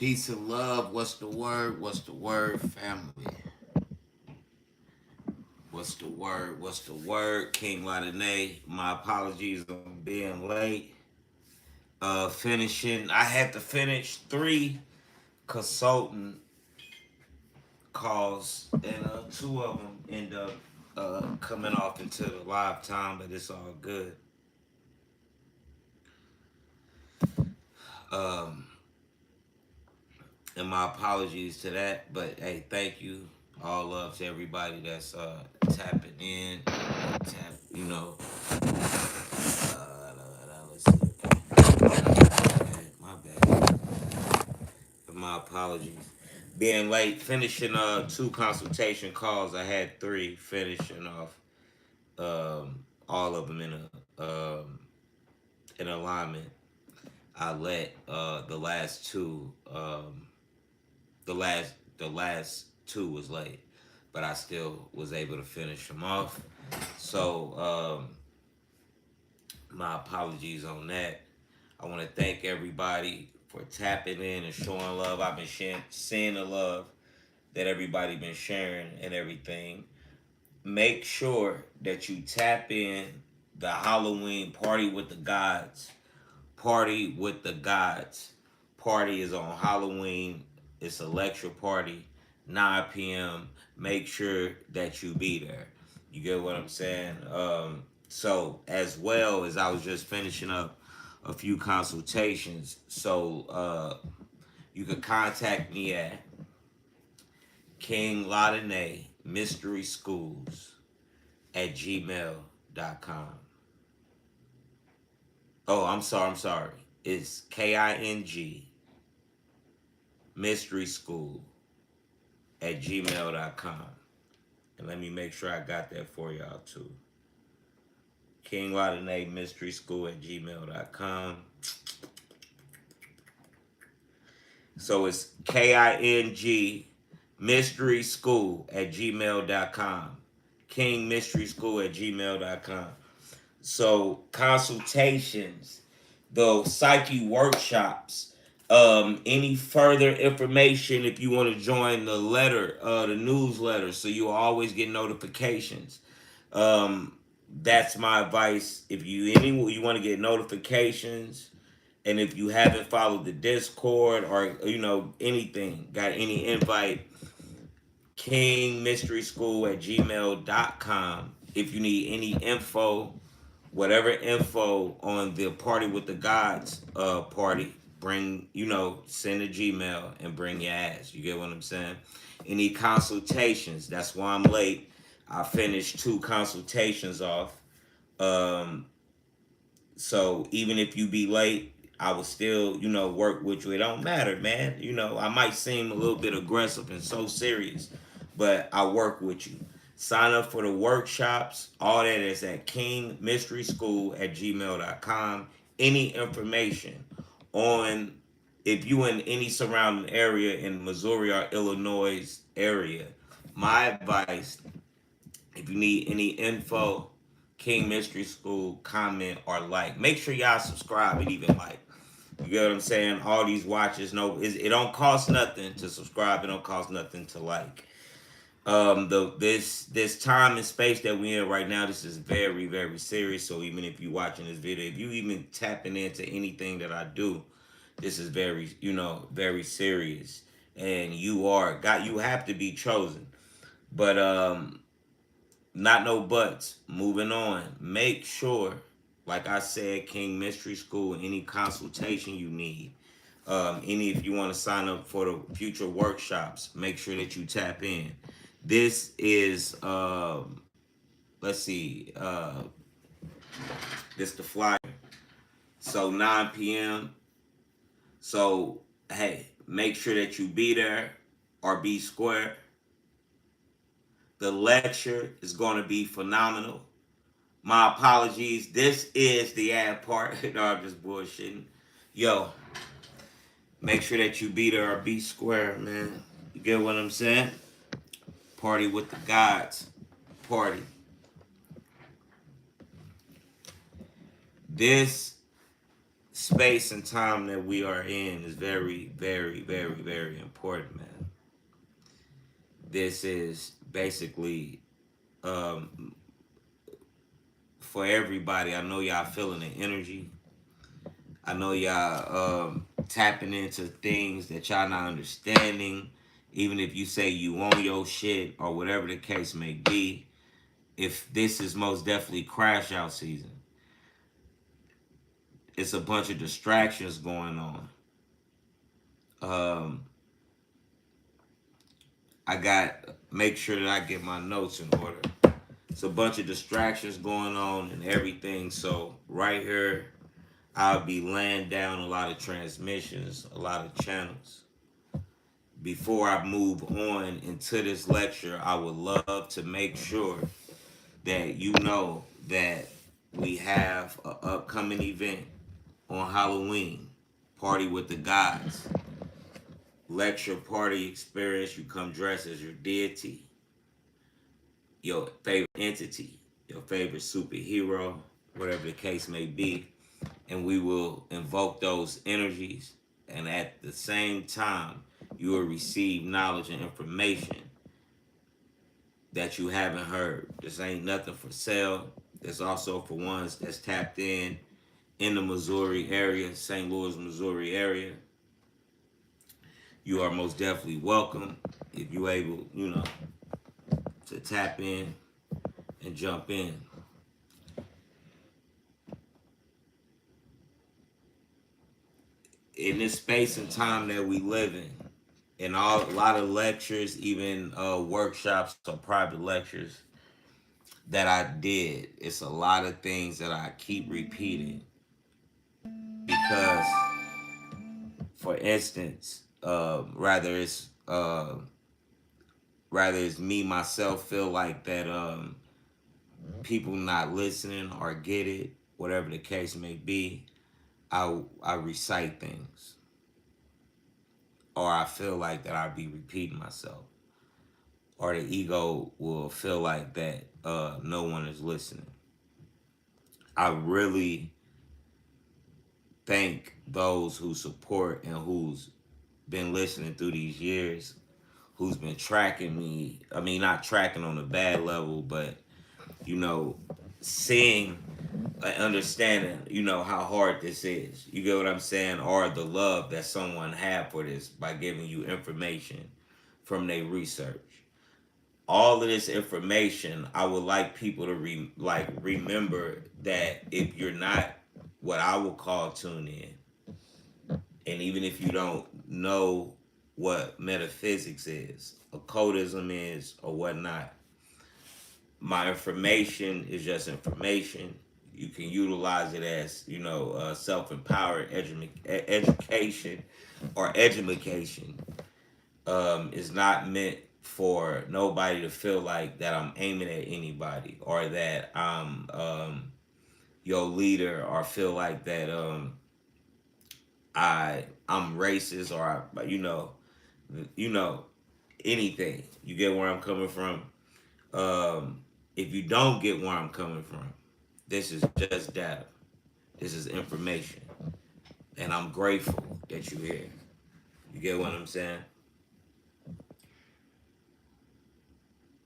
Peace and love. What's the word? What's the word, family? What's the word? What's the word? King Dene. My apologies on being late. Finishing. I had to finish 3 consultant calls, and 2 of them end up coming off into the live time, but it's all good. Um, and my apologies to that, but hey, thank you. All love to everybody that's tapping in, tap, let's see. My bad. My apologies. Being late, finishing 2 consultation calls. I had 3 finishing off all of them in alignment. I let the last 2 the last 2 was late, but I still was able to finish them off. So my apologies on that. I want to thank everybody for tapping in and showing love. I've been seeing the love that everybody been sharing and everything. Make sure that you tap in the Halloween party with the gods. Party with the gods. Party is on Halloween. It's a lecture party, 9 p.m. Make sure that you be there. You get what I'm saying? So as well as I was just finishing up a few consultations, so you can contact me at King Ladene Mystery Schools at gmail.com. Oh, I'm sorry. It's KING Mystery School at gmail.com. And let me make sure I got that for y'all too. King Ladene Mystery School at gmail.com. So it's KING Mystery School at gmail.com. King Mystery School at gmail.com. So consultations, the psyche workshops, any further information if you want to join the newsletter, so you'll always get notifications. Um, that's my advice. If you want to get notifications, and if you haven't followed the Discord or anything, got any invite, King Mystery School at gmail.com. If you need any info, whatever info on the Party with the Gods party, send a Gmail and bring your ass. You get what I'm saying? Any consultations, that's why I'm late. I finished 2 consultations off. Um, so even if you be late, I will still, work with you. It don't matter, man. I might seem a little bit aggressive and so serious, but I work with you. Sign up for the workshops. All that is at King Mystery School at gmail.com. Any information on if you in any surrounding area in Missouri or Illinois area, my advice, if you need any info, King Mystery School, comment or like. Make sure y'all subscribe and even like. You get what I'm saying? All these watches, no, it don't cost nothing to subscribe. It don't cost nothing to like. This time and space that we in right now, this is very, very serious. So even if you watching this video, if you even tapping into anything that I do, this is very, very serious. And you have to be chosen. But not no buts. Moving on. Make sure, like I said, King Mystery School, any consultation you need, any if you want to sign up for the future workshops, make sure that you tap in. This is let's see, this the flyer. So 9 p.m. So hey, make sure that you be there or be square. The lecture is going to be phenomenal. My apologies. This is the ad part. No, I'm just bullshitting. Yo, make sure that you be there or be square, man. You get what I'm saying? Party with the gods. Party. This space and time that we are in is very, very, very, very important, man. This is basically um, for everybody. I know y'all feeling the energy. I know y'all tapping into things that y'all not understanding. Even if you say you own your shit or whatever the case may be, if this is most definitely crash out season, it's a bunch of distractions going on. Um, I got make sure that I get my notes in order. It's a bunch of distractions going on and everything. So right here, I'll be laying down a lot of transmissions, a lot of channels. Before I move on into this lecture, I would love to make sure that you know that we have an upcoming event on Halloween, Party with the Gods, lecture party experience. You come dressed as your deity, your favorite entity, your favorite superhero, whatever the case may be, and we will invoke those energies. And at the same time, you will receive knowledge and information that you haven't heard. This ain't nothing for sale. There's also for ones that's tapped in the Missouri area, St. Louis, Missouri area. You are most definitely welcome if you able, to tap in and jump in. In this space and time that we live in a lot of lectures, even workshops or private lectures that I did, it's a lot of things that I keep repeating because, for instance, rather it's me myself feel like that people not listening or get it, whatever the case may be. I recite things, or I feel like that I be repeating myself, or the ego will feel like that no one is listening. I really thank those who support and who's been listening through these years, who's been tracking me. I mean, not tracking on a bad level, but you know, seeing and understanding, how hard this is. You get what I'm saying? Or the love that someone had for this by giving you information from their research. All of this information, I would like people to remember that if you're not what I would call tuned in, and even if you don't know what metaphysics is, occultism is, or whatnot, my information is just information. You can utilize it as, self-empowered education or education. Is not meant for nobody to feel like that I'm aiming at anybody or that I'm your leader or feel like that I'm racist or you know anything. You get where I'm coming from? If you don't get where I'm coming from, this is just data. This is information. And I'm grateful that you're here. You get what I'm saying?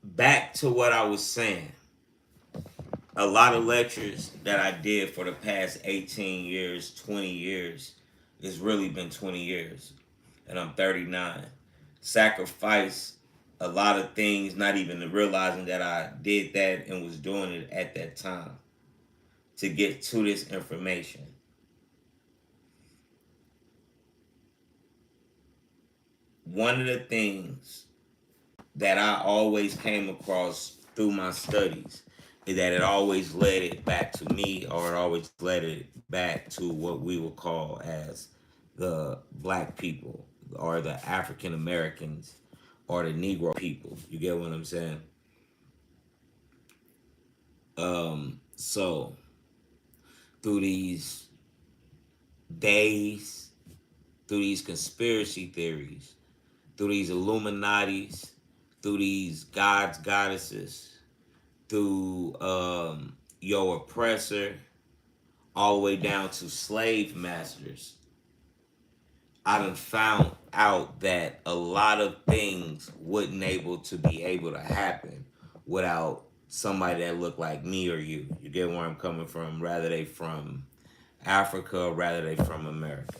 Back to what I was saying. A lot of lectures that I did for the past 18 years, 20 years, it's really been 20 years. And I'm 39. Sacrifice a lot of things, not even realizing that I did that and was doing it at that time to get to this information. One of the things that I always came across through my studies is that it always led it back to me, or it always led it back to what we would call as the black people, or the African Americans, or the Negro people. You get what I'm saying? So through these days, through these conspiracy theories, through these Illuminatis, through these gods, goddesses, through your oppressor, all the way down to slave masters, I done found out that a lot of things wouldn't be able to happen without somebody that looked like me or you. You get where I'm coming from? Rather they from Africa or rather they from America.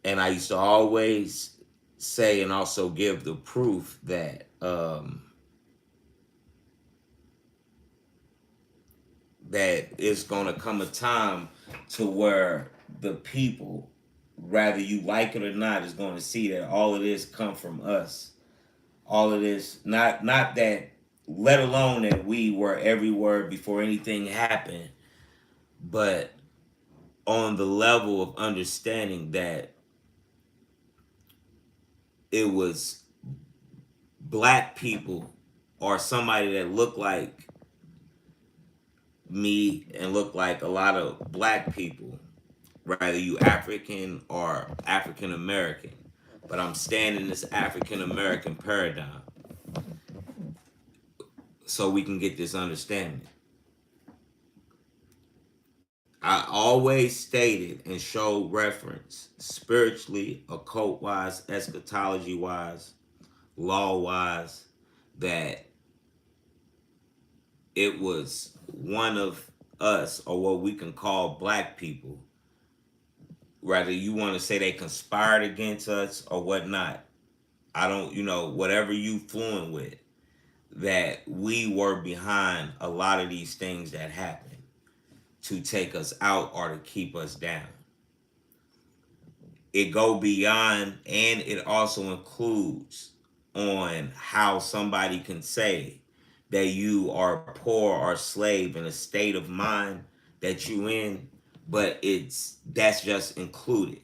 And I used to always say and also give the proof that that it's gonna come a time to where the people, whether you like it or not, is gonna see that all of this come from us. All of this, not that, let alone that we were everywhere before anything happened, but on the level of understanding that it was black people or somebody that looked like me and looked like a lot of black people, whether you African or African American, but I'm staying in this African American paradigm so we can get this understanding. I always stated and showed reference spiritually, occult wise, eschatology wise, law wise, that it was one of us, or what we can call black people, whether you want to say they conspired against us or whatnot. I don't, whatever you fluent with, that we were behind a lot of these things that happened to take us out or to keep us down. It go beyond, and it also includes on how somebody can say that you are poor or slave in a state of mind that you in, but that's just included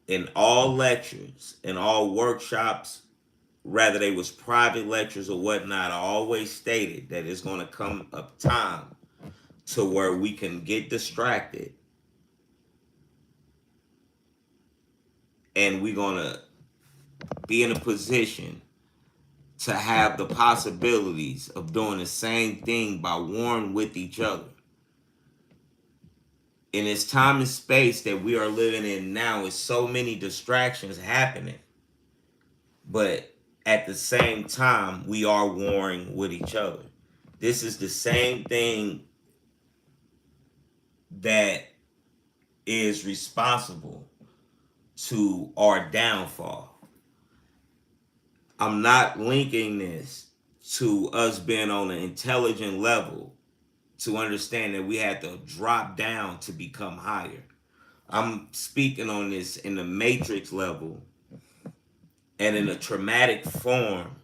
in all lectures and all workshops, whether they was private lectures or whatnot. I always stated that it's going to come a time to where we can get distracted and we're going to be in a position to have the possibilities of doing the same thing by warring with each other. In this time and space that we are living in now, is so many distractions happening, but at the same time we are warring with each other. This is the same thing that is responsible to our downfall. I'm not linking this to us being on an intelligent level to understand that we had to drop down to become higher. I'm speaking on this in the matrix level and in a traumatic form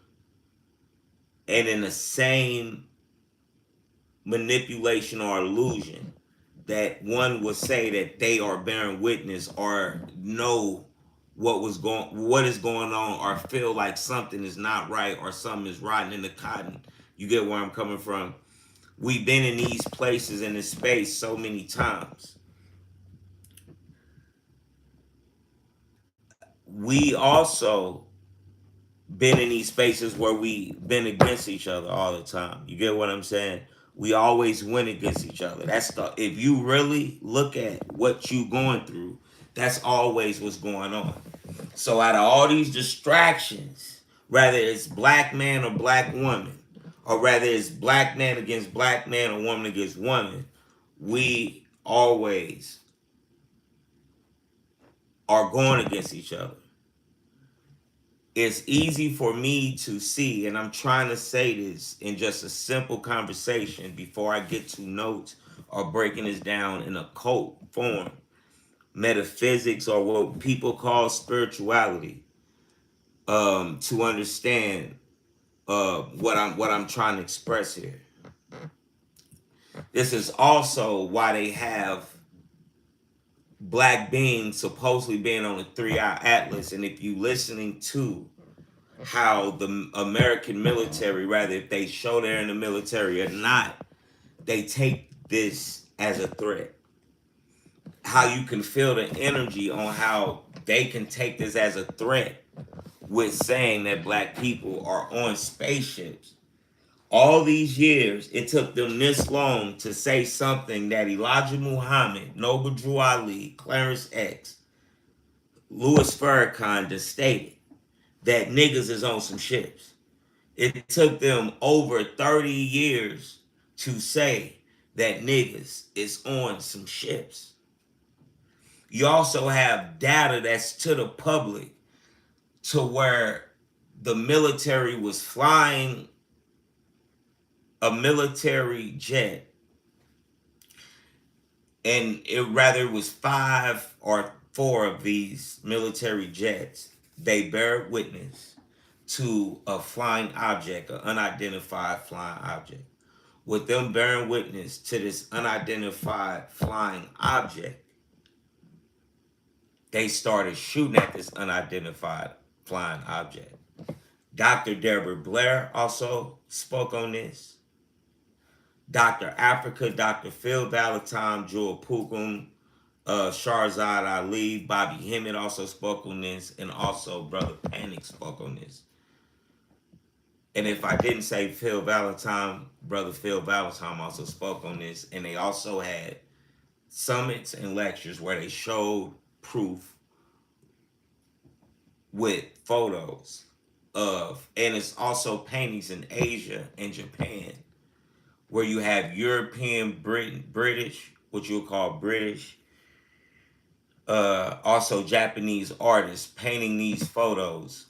and in the same manipulation or illusion that one would say that they are bearing witness or know what is going on, or feel like something is not right or something is rotten in the cotton. You get where I'm coming from? We've been in these places in this space so many times. We also been in these spaces where we been against each other all the time. You get what I'm saying? We always win against each other. If you really look at what you going through, that's always what's going on. So out of all these distractions, whether it's black man or black woman, or whether it's black man against black man or woman against woman, we always are going against each other. It's easy for me to see, and I'm trying to say this in just a simple conversation before I get to notes or breaking this down in a cult form, metaphysics, or what people call spirituality, to understand what I'm trying to express here. This is also why they have black beings supposedly being on the 3-eye atlas. And if you listening to how the American military, rather if they show they're in the military or not, they take this as a threat. How you can feel the energy on how they can take this as a threat with saying that black people are on spaceships All these years, it took them this long to say something that Elijah Muhammad, Noble Drew Ali, Clarence X, Louis Farrakhan just stated that niggas is on some ships. It took them over 30 years to say that niggas is on some ships. You also have data that's to the public to where the military was flying a military jet, and it was 5 or 4 of these military jets. They bear witness to a flying object, an unidentified flying object. With them bearing witness to this unidentified flying object, they started shooting at this unidentified flying object. Dr. Deborah Blair also spoke on this. Dr. Africa, Dr. Phil Valentine, Joel Pukum, Sharzad Ali, Bobby Hemmett also spoke on this, and also Brother Panic spoke on this. And if I didn't say Phil Valentine, Brother Phil Valentine also spoke on this, and they also had summits and lectures where they showed proof with photos of, and it's also paintings in Asia and Japan, where you have European, British, what you'll call British, also Japanese artists painting these photos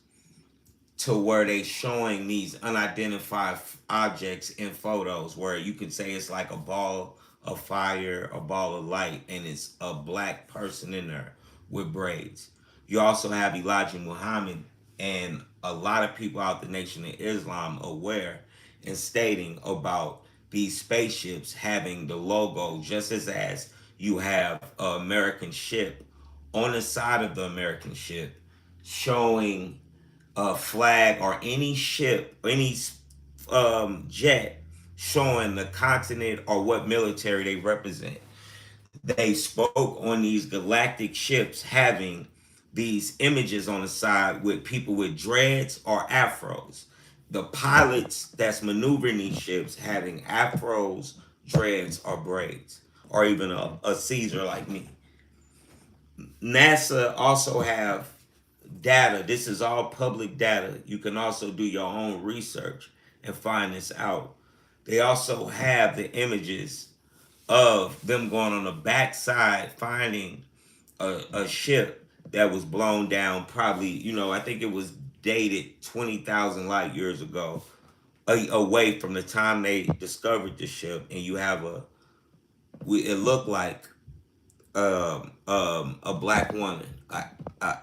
to where they showing these unidentified objects in photos where you can say it's like a ball of fire, a ball of light, and it's a black person in there with braids. You also have Elijah Muhammad and a lot of people out the Nation of Islam aware and stating about these spaceships having the logo, just as you have an American ship on the side of the American ship showing a flag, or any ship, any jet showing the continent or what military they represent. They spoke on these galactic ships having these images on the side with people with dreads or afros. The pilots that's maneuvering these ships having afros, dreads, or braids, or even a Caesar like me. NASA also have data. This is all public data. You can also do your own research and find this out. They also have the images of them going on the backside finding a ship that was blown down, probably, I think it was dated 20,000 light years ago, away from the time they discovered the ship. And you have it looked like a black woman, a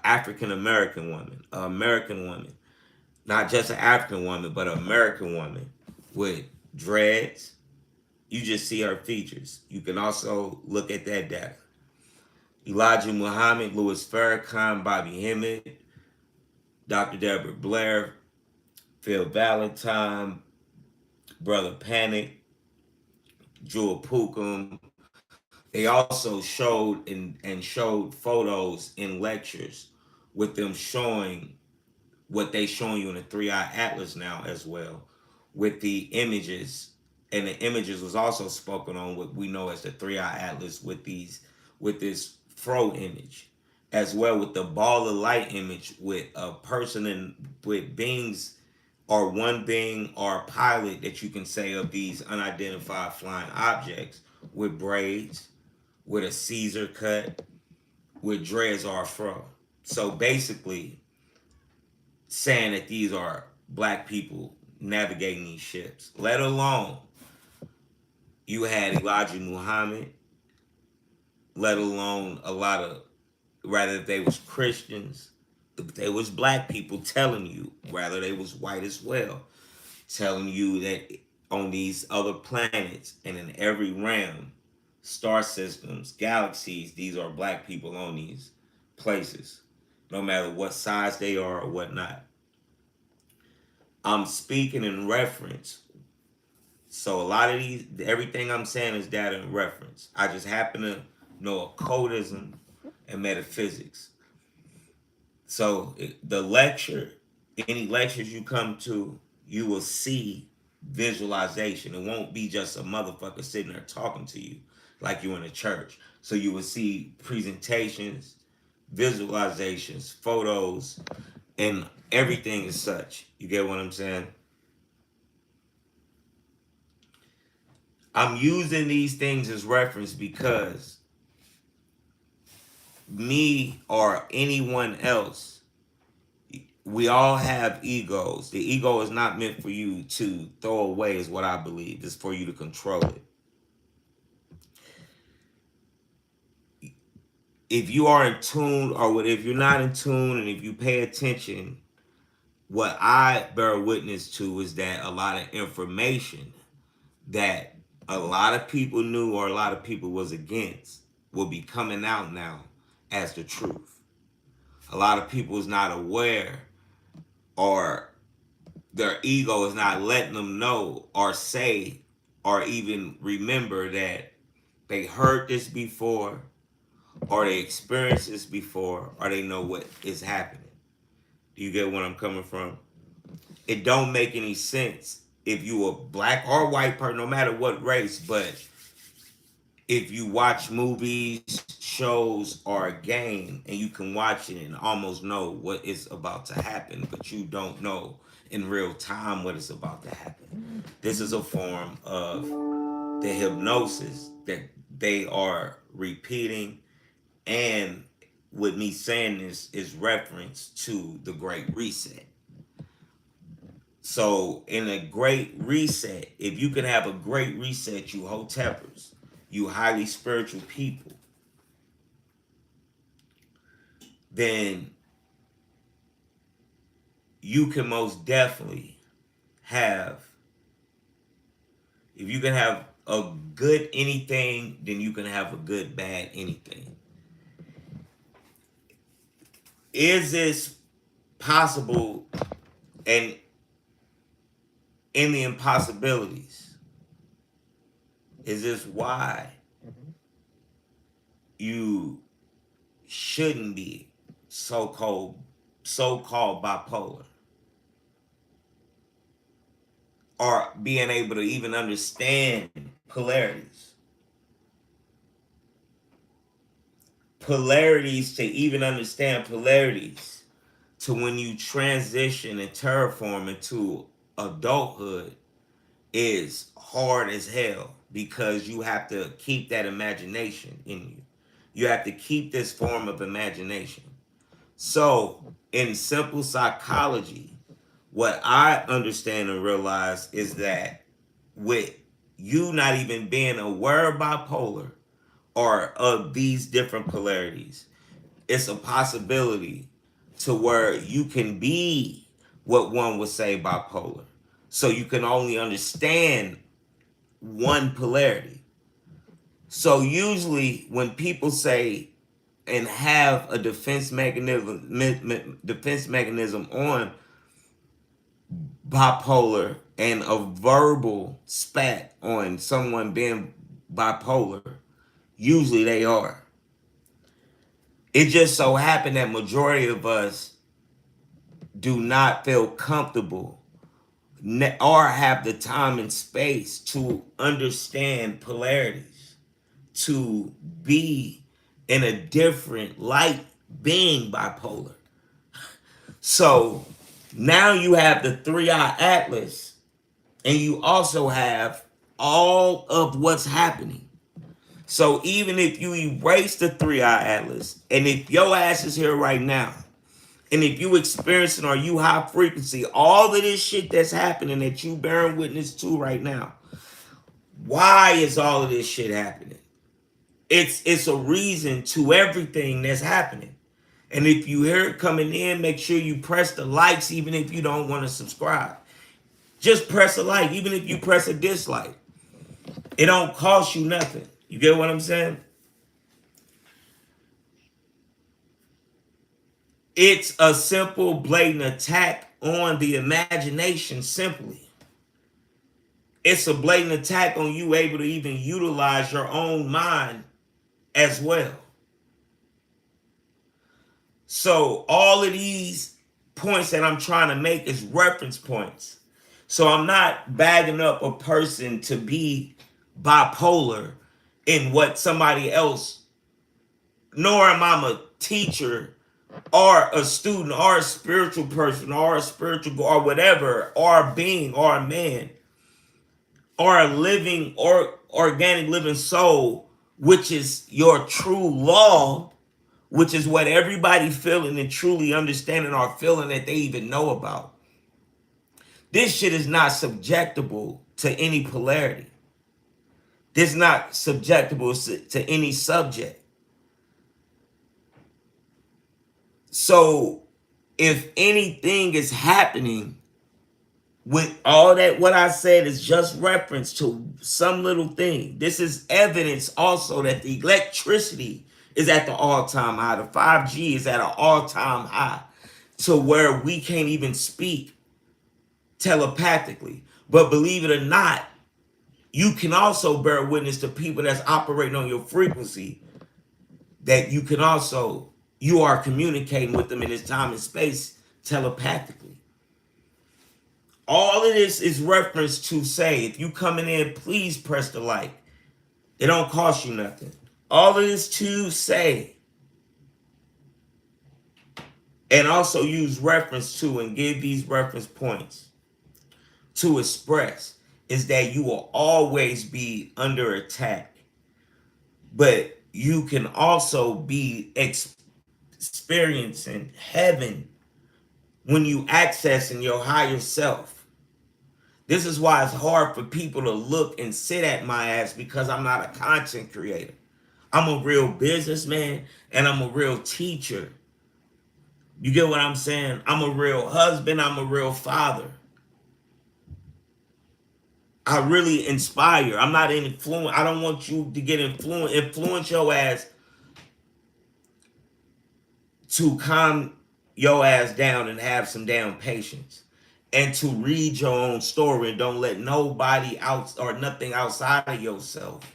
African American woman, an American woman, not just an African woman, but an American woman with dreads. You just see her features. You can also look at that data. Elijah Muhammad, Louis Farrakhan, Bobby Hemmett, Dr. Deborah Blair, Phil Valentine, Brother Panic, Jewel Pukum. They also showed and showed photos in lectures with them showing what they showing you in the 3-eye atlas now as well, with the images. And the images was also spoken on what we know as the 3-eye atlas with this fro image, as well with the ball of light image with a person and with beings, or one being or a pilot that you can say of these unidentified flying objects with braids, with a Caesar cut, with dreads or a fro. So basically saying that these are black people navigating these ships. Let alone you had Elijah Muhammad, let alone a lot of, rather if they was Christians, if they was black people telling you, rather they was white as well, telling you that on these other planets and in every realm, star systems, galaxies, these are black people on these places, no matter what size they are or whatnot. I'm speaking in reference. So a lot of everything I'm saying is data in reference. I just happen to know occultism and metaphysics. So the lecture, any lectures you come to, you will see visualization. It won't be just a motherfucker sitting there talking to you like you in a church. So you will see presentations, visualizations, photos, and everything is such. You get what I'm saying? I'm using these things as reference because me or anyone else, we all have egos. The ego is not meant for you to throw away, is what I believe. It's for you to control it. If you are in tune, or if you're not in tune, and if you pay attention, what I bear witness to is that a lot of information that a lot of people knew or a lot of people was against will be coming out now as the truth. A lot of people is not aware, or their ego is not letting them know or say or even remember that they heard this before, or they experienced this before, or they know what is happening. Do you get where I'm coming from? It don't make any sense if you a black or white person, no matter what race, but if you watch movies, shows, or a game, and you can watch it and almost know what is about to happen, but you don't know in real time what is about to happen. This is a form of the hypnosis that they are repeating, and with me saying this is reference to the Great Reset. So in a great reset, if you can have a great reset, you hotepers, you highly spiritual people, then you can most definitely have, if you can have a good anything, then you can have a good bad anything. Is this possible? And in the impossibilities, is this why you shouldn't be so-called bipolar, or being able to even understand polarities? Polarities, to even understand polarities, to when you transition and terraform into adulthood, is hard as hell, because you have to keep that imagination in you. You have to keep this form of imagination. So, in simple psychology, what I understand and realize is that with you not even being aware of bipolar or of these different polarities, it's a possibility to where you can be what one would say bipolar. So you can only understand one polarity. So usually when people say and have a defense mechanism on bipolar, and a verbal spat on someone being bipolar, usually they are. It just so happened that majority of us do not feel comfortable or have the time and space to understand polarities, to be in a different light being bipolar. So now you have the three-eye atlas, and you also have all of what's happening. So even if you erase the three-eye atlas, and if your ass is here right now, and if you experiencing or you high frequency, all of this shit that's happening that you bearing witness to right now, why is all of this shit happening? It's a reason to everything that's happening. And if you hear it coming in, make sure you press the likes, even if you don't want to subscribe. Just press a like, even if you press a dislike. It don't cost you nothing. You get what I'm saying? It's a simple, blatant attack on the imagination, simply. It's a blatant attack on you able to even utilize your own mind as well. So all of these points that I'm trying to make is reference points. So I'm not bagging up a person to be bipolar in what somebody else, nor am I a teacher or a student or a spiritual person or a spiritual or whatever, or a being or a man or a living or organic living soul, which is your true law, which is what everybody feeling and truly understanding or feeling that they even know about. This shit is not subjectable to any polarity. This is not subjectable to any subject. So if anything is happening with all that, what I said is just reference to some little thing. This is evidence also that the electricity is at the all-time high. The 5G is at an all-time high to where we can't even speak telepathically. But believe it or not, you can also bear witness to people that's operating on your frequency, that you can also, you are communicating with them in this time and space telepathically. All of this is reference to say, if you coming in, please press the like. It don't cost you nothing. All of this to say, and also use reference to and give these reference points to express, is that you will always be under attack. But you can also be experiencing heaven when you accessing your higher self. This is why it's hard for people to look and sit at my ass, because I'm not a content creator. I'm a real businessman and I'm a real teacher. You get what I'm saying? I'm a real husband. I'm a real father. I really inspire. I'm not influence. I don't want you to get influence your ass to calm your ass down and have some damn patience, and to read your own story and don't let nobody out or nothing outside of yourself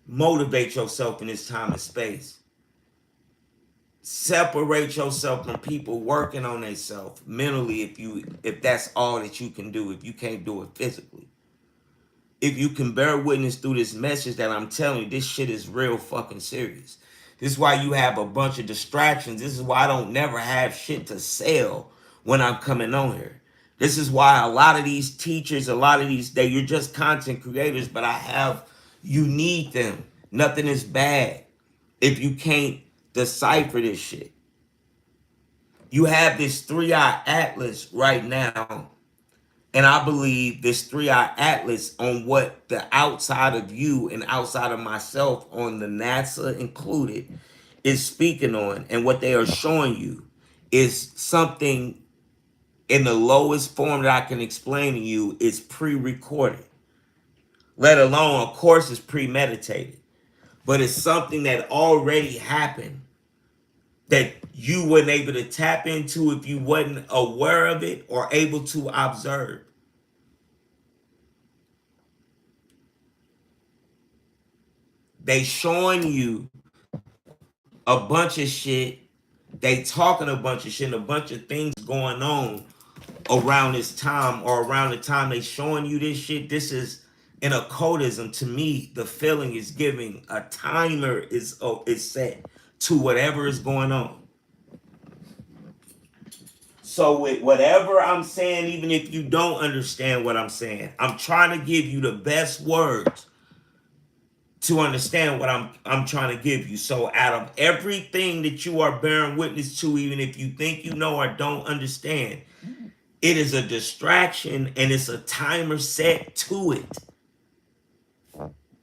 motivate yourself in this time and space. Separate yourself from people working on themselves mentally, if that's all that you can do, if you can't do it physically. If you can bear witness through this message that I'm telling you, this shit is real fucking serious. This is why you have a bunch of distractions. This is why I don't never have shit to sell when I'm coming on here. This is why a lot of these teachers, a lot of these, you're just content creators, but you need them. Nothing is bad if you can't decipher this shit. You have this 3-eye atlas right now, and I believe this 3-eye atlas on what the outside of you and outside of myself, on the NASA included, is speaking on, and what they are showing you is something in the lowest form that I can explain to you is pre-recorded. Let alone, of course, it's premeditated. But it's something that already happened that you weren't able to tap into if you wasn't aware of it or able to observe. They showing you a bunch of shit. They talking a bunch of shit and a bunch of things going on around this time, or around the time they showing you this shit. This is in occultism. To me, the feeling is giving a timer is set to whatever is going on. So with whatever I'm saying, even if you don't understand what I'm saying, I'm trying to give you the best words to understand what I'm trying to give you. So out of everything that you are bearing witness to, even if you think you know or don't understand, it is a distraction, and it's a timer set to it.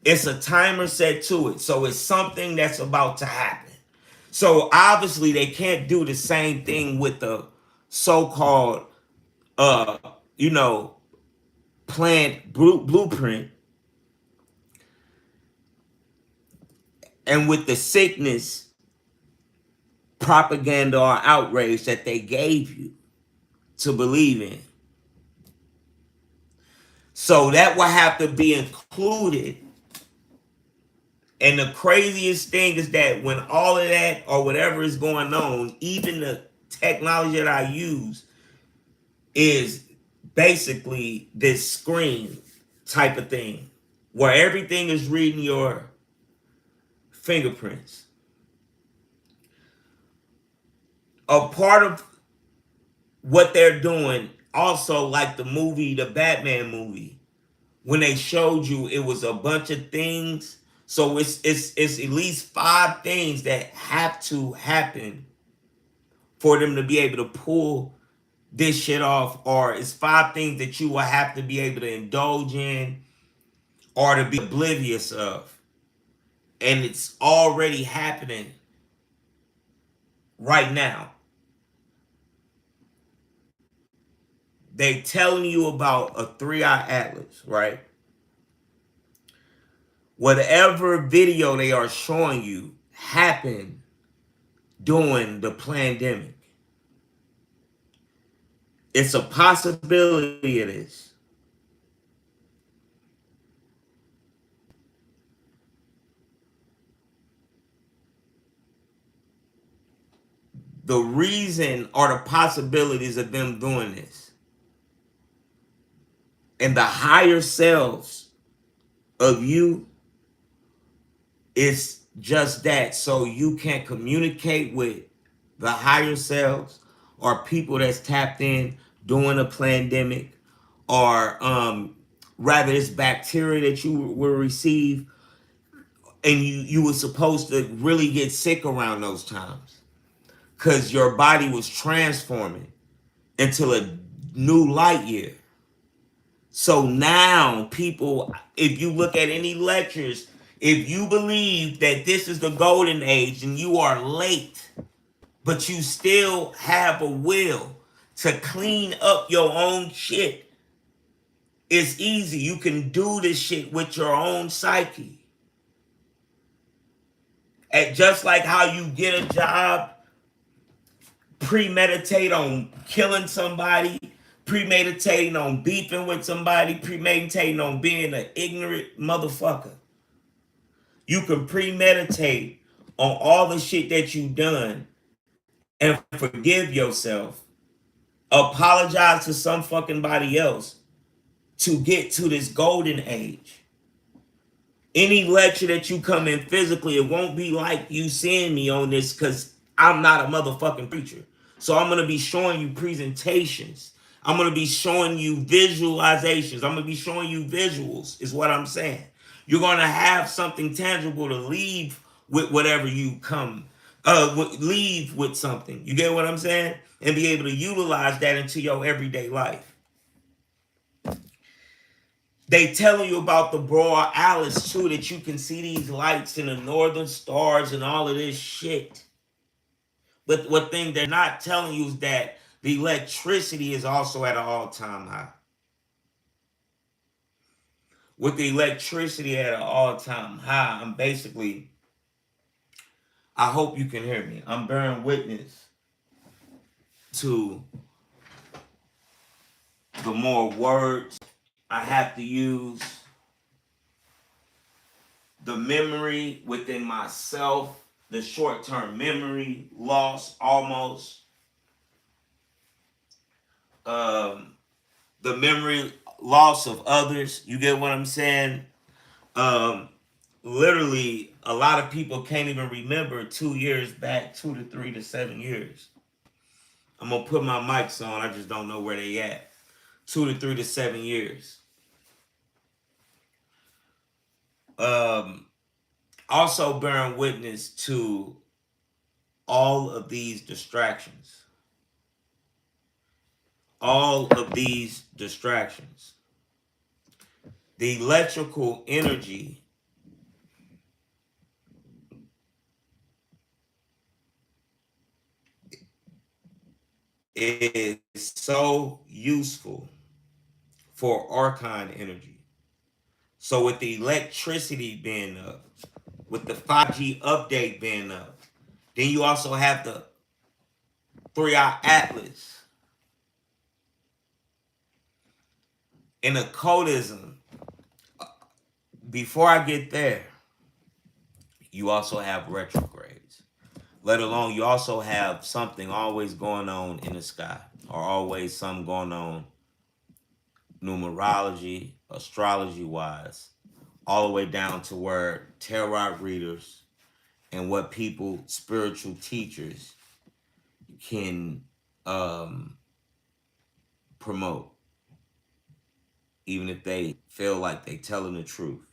It's a timer set to it. So it's something that's about to happen. So obviously they can't do the same thing with the so-called you know, planned blueprint, and with the sickness propaganda or outrage that they gave you to believe in. So that will have to be included. And the craziest thing is that when all of that or whatever is going on, even the technology that I use is basically this screen type of thing where everything is reading your fingerprints. A part of what they're doing, also like the Batman movie, when they showed you it was a bunch of things. So it's at least 5 things that have to happen for them to be able to pull this shit off, or it's 5 things that you will have to be able to indulge in or to be oblivious of. And it's already happening right now. They telling you about a 3-eye atlas, right? Whatever video they are showing you happened during the pandemic. It's a possibility it is. The reason or the possibilities of them doing this and the higher selves of you is just that, so you can communicate with the higher selves or people that's tapped in during a pandemic, or rather it's bacteria that you will receive, and you were supposed to really get sick around those times because your body was transforming into a new light year. So now people, if you look at any lectures, if you believe that this is the golden age and you are late, but you still have a will to clean up your own shit, it's easy. You can do this shit with your own psyche. And just like how you get a job, premeditate on killing somebody, premeditating on beefing with somebody, premeditating on being an ignorant motherfucker. You can premeditate on all the shit that you've done and forgive yourself, apologize to some fucking body else to get to this golden age. Any lecture that you come in physically, it won't be like you seeing me on this because I'm not a motherfucking preacher. So I'm going to be showing you presentations. I'm going to be showing you visualizations. I'm going to be showing you visuals, is what I'm saying. You're going to have something tangible to leave with whatever you come, leave with something. You get what I'm saying? And be able to utilize that into your everyday life. They telling you about the Borealis too, that you can see these lights in the northern stars and all of this shit. But what thing they're not telling you is that the electricity is also at an all-time high. With the electricity at an all-time high, I hope you can hear me. I'm bearing witness to the more words I have to use, the memory within myself, the short-term memory loss almost, the memory loss of others. You get what I'm saying? Um, Literally, a lot of people can't even remember 2 years back, 2 to 3 to 7 years. I'm gonna put my mics on. I just don't know where they at. 2 to 3 to 7 years. Um, Also bearing witness to all of these distractions. All of these distractions. The electrical energy is so useful for archon energy. So with the electricity being up, with the 5G update being up, then you also have the 3-eye atlas and occultism. Before I get there, you also have retrogrades. Let alone you also have something always going on in the sky, or always something going on numerology, astrology wise, all the way down to where tarot readers and what people, spiritual teachers, can um, promote, even if they feel like they telling the truth.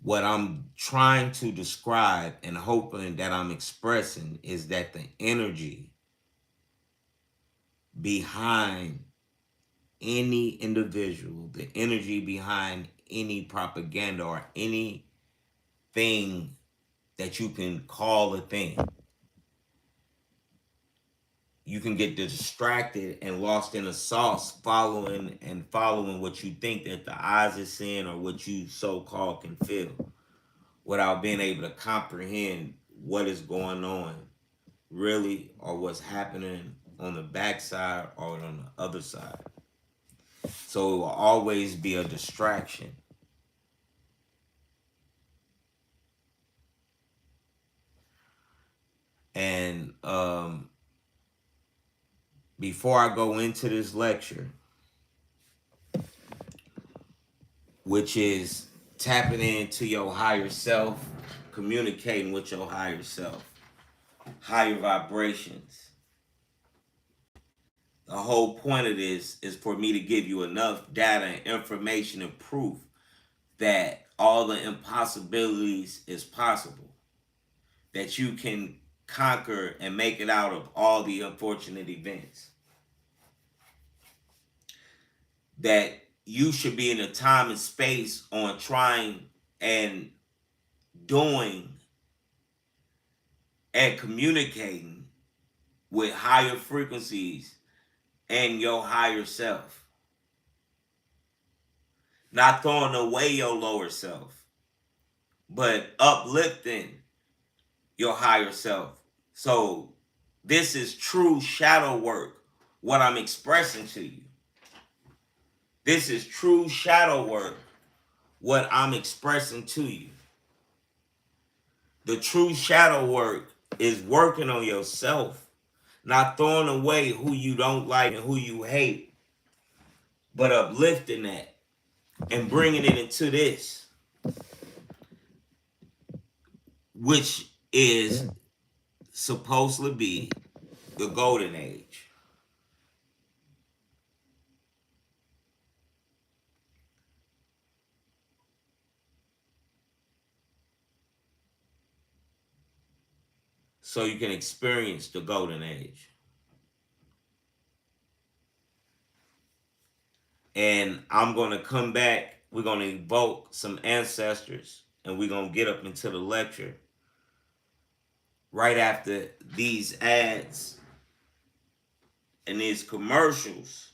What I'm trying to describe and hoping that I'm expressing is that the energy behind any individual, the energy behind any propaganda or anything that you can call a thing, you can get distracted and lost in a sauce following what you think that the eyes are seeing or what you so-called can feel without being able to comprehend what is going on really or what's happening on the backside or on the other side. So it will always be a distraction. And before I go into this lecture, which is tapping into your higher self, communicating with your higher self, higher vibrations. The whole point of this is for me to give you enough data and information and proof that all the impossibilities is possible, that you can conquer and make it out of all the unfortunate events, that you should be in a time and space on trying and doing and communicating with higher frequencies and your higher self. Not throwing away your lower self, but uplifting your higher self. So this is true shadow work, what I'm expressing to you. This is true shadow work, what I'm expressing to you. The true shadow work is working on yourself, not throwing away who you don't like and who you hate, but uplifting that and bringing it into this, which is supposed to be the golden age. So you can experience the golden age. And I'm going to come back. We're going to evoke some ancestors and we're going to get up into the lecture right after these ads and these commercials.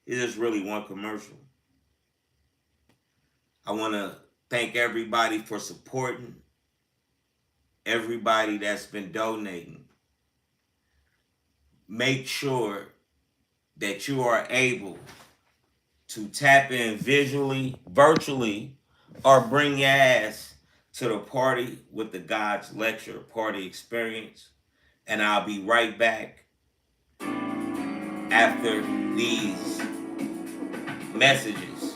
It is really one commercial. I want to thank everybody for supporting, everybody that's been donating. Make sure that you are able to tap in visually, virtually, or bring your ass to the party with the God's Lecture party experience. And I'll be right back after these messages.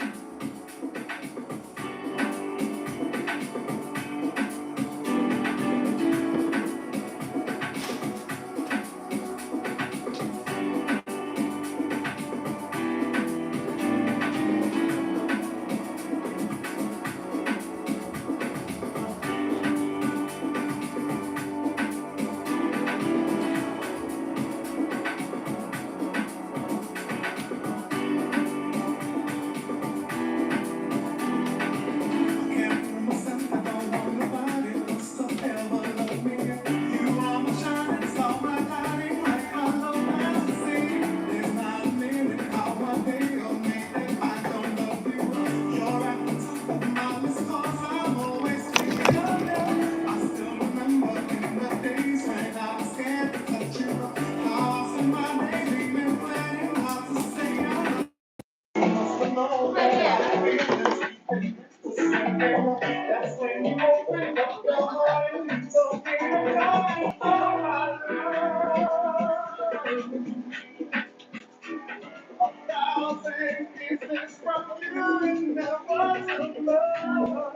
this from you and never to love.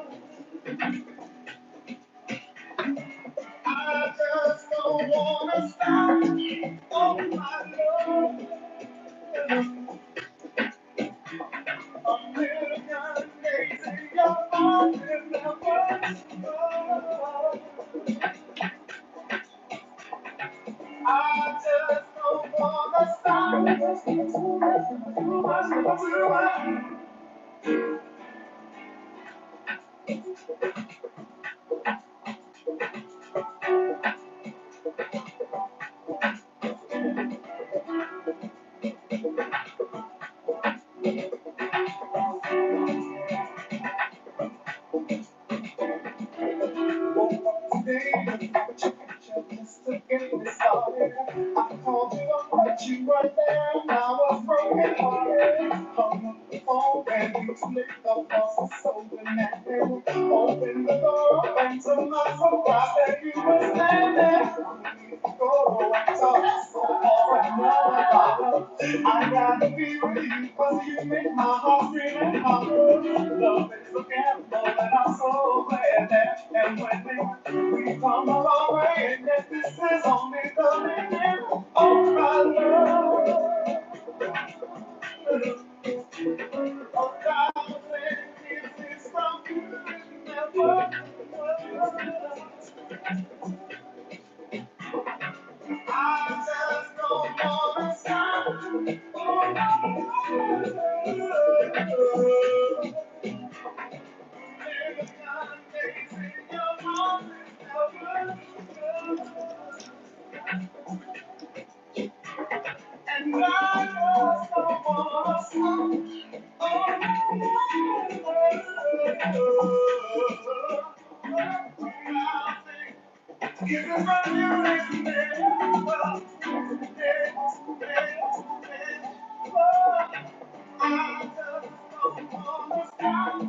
I just don't wanna stop. Oh my love, a million days in your arms and never to love. I just don't wanna stop. Too much, too much. Just to get me started, I called you up, but you weren't there, and I was broken hearted. Hung up the phone and you split the bus, so demanding. Open the door, and to my surprise, that you were standing. Go and talk for another dollar. I gotta be with you, 'cause you make my heart scream and holler. Love is a gamble, and I'm so glad that, and when we come a long way, and that this is only the beginning of my love. A thousand kisses from you, never. I just don't wanna stop. And I just don't wanna stop. Give me my music, well, I just don't wanna stop.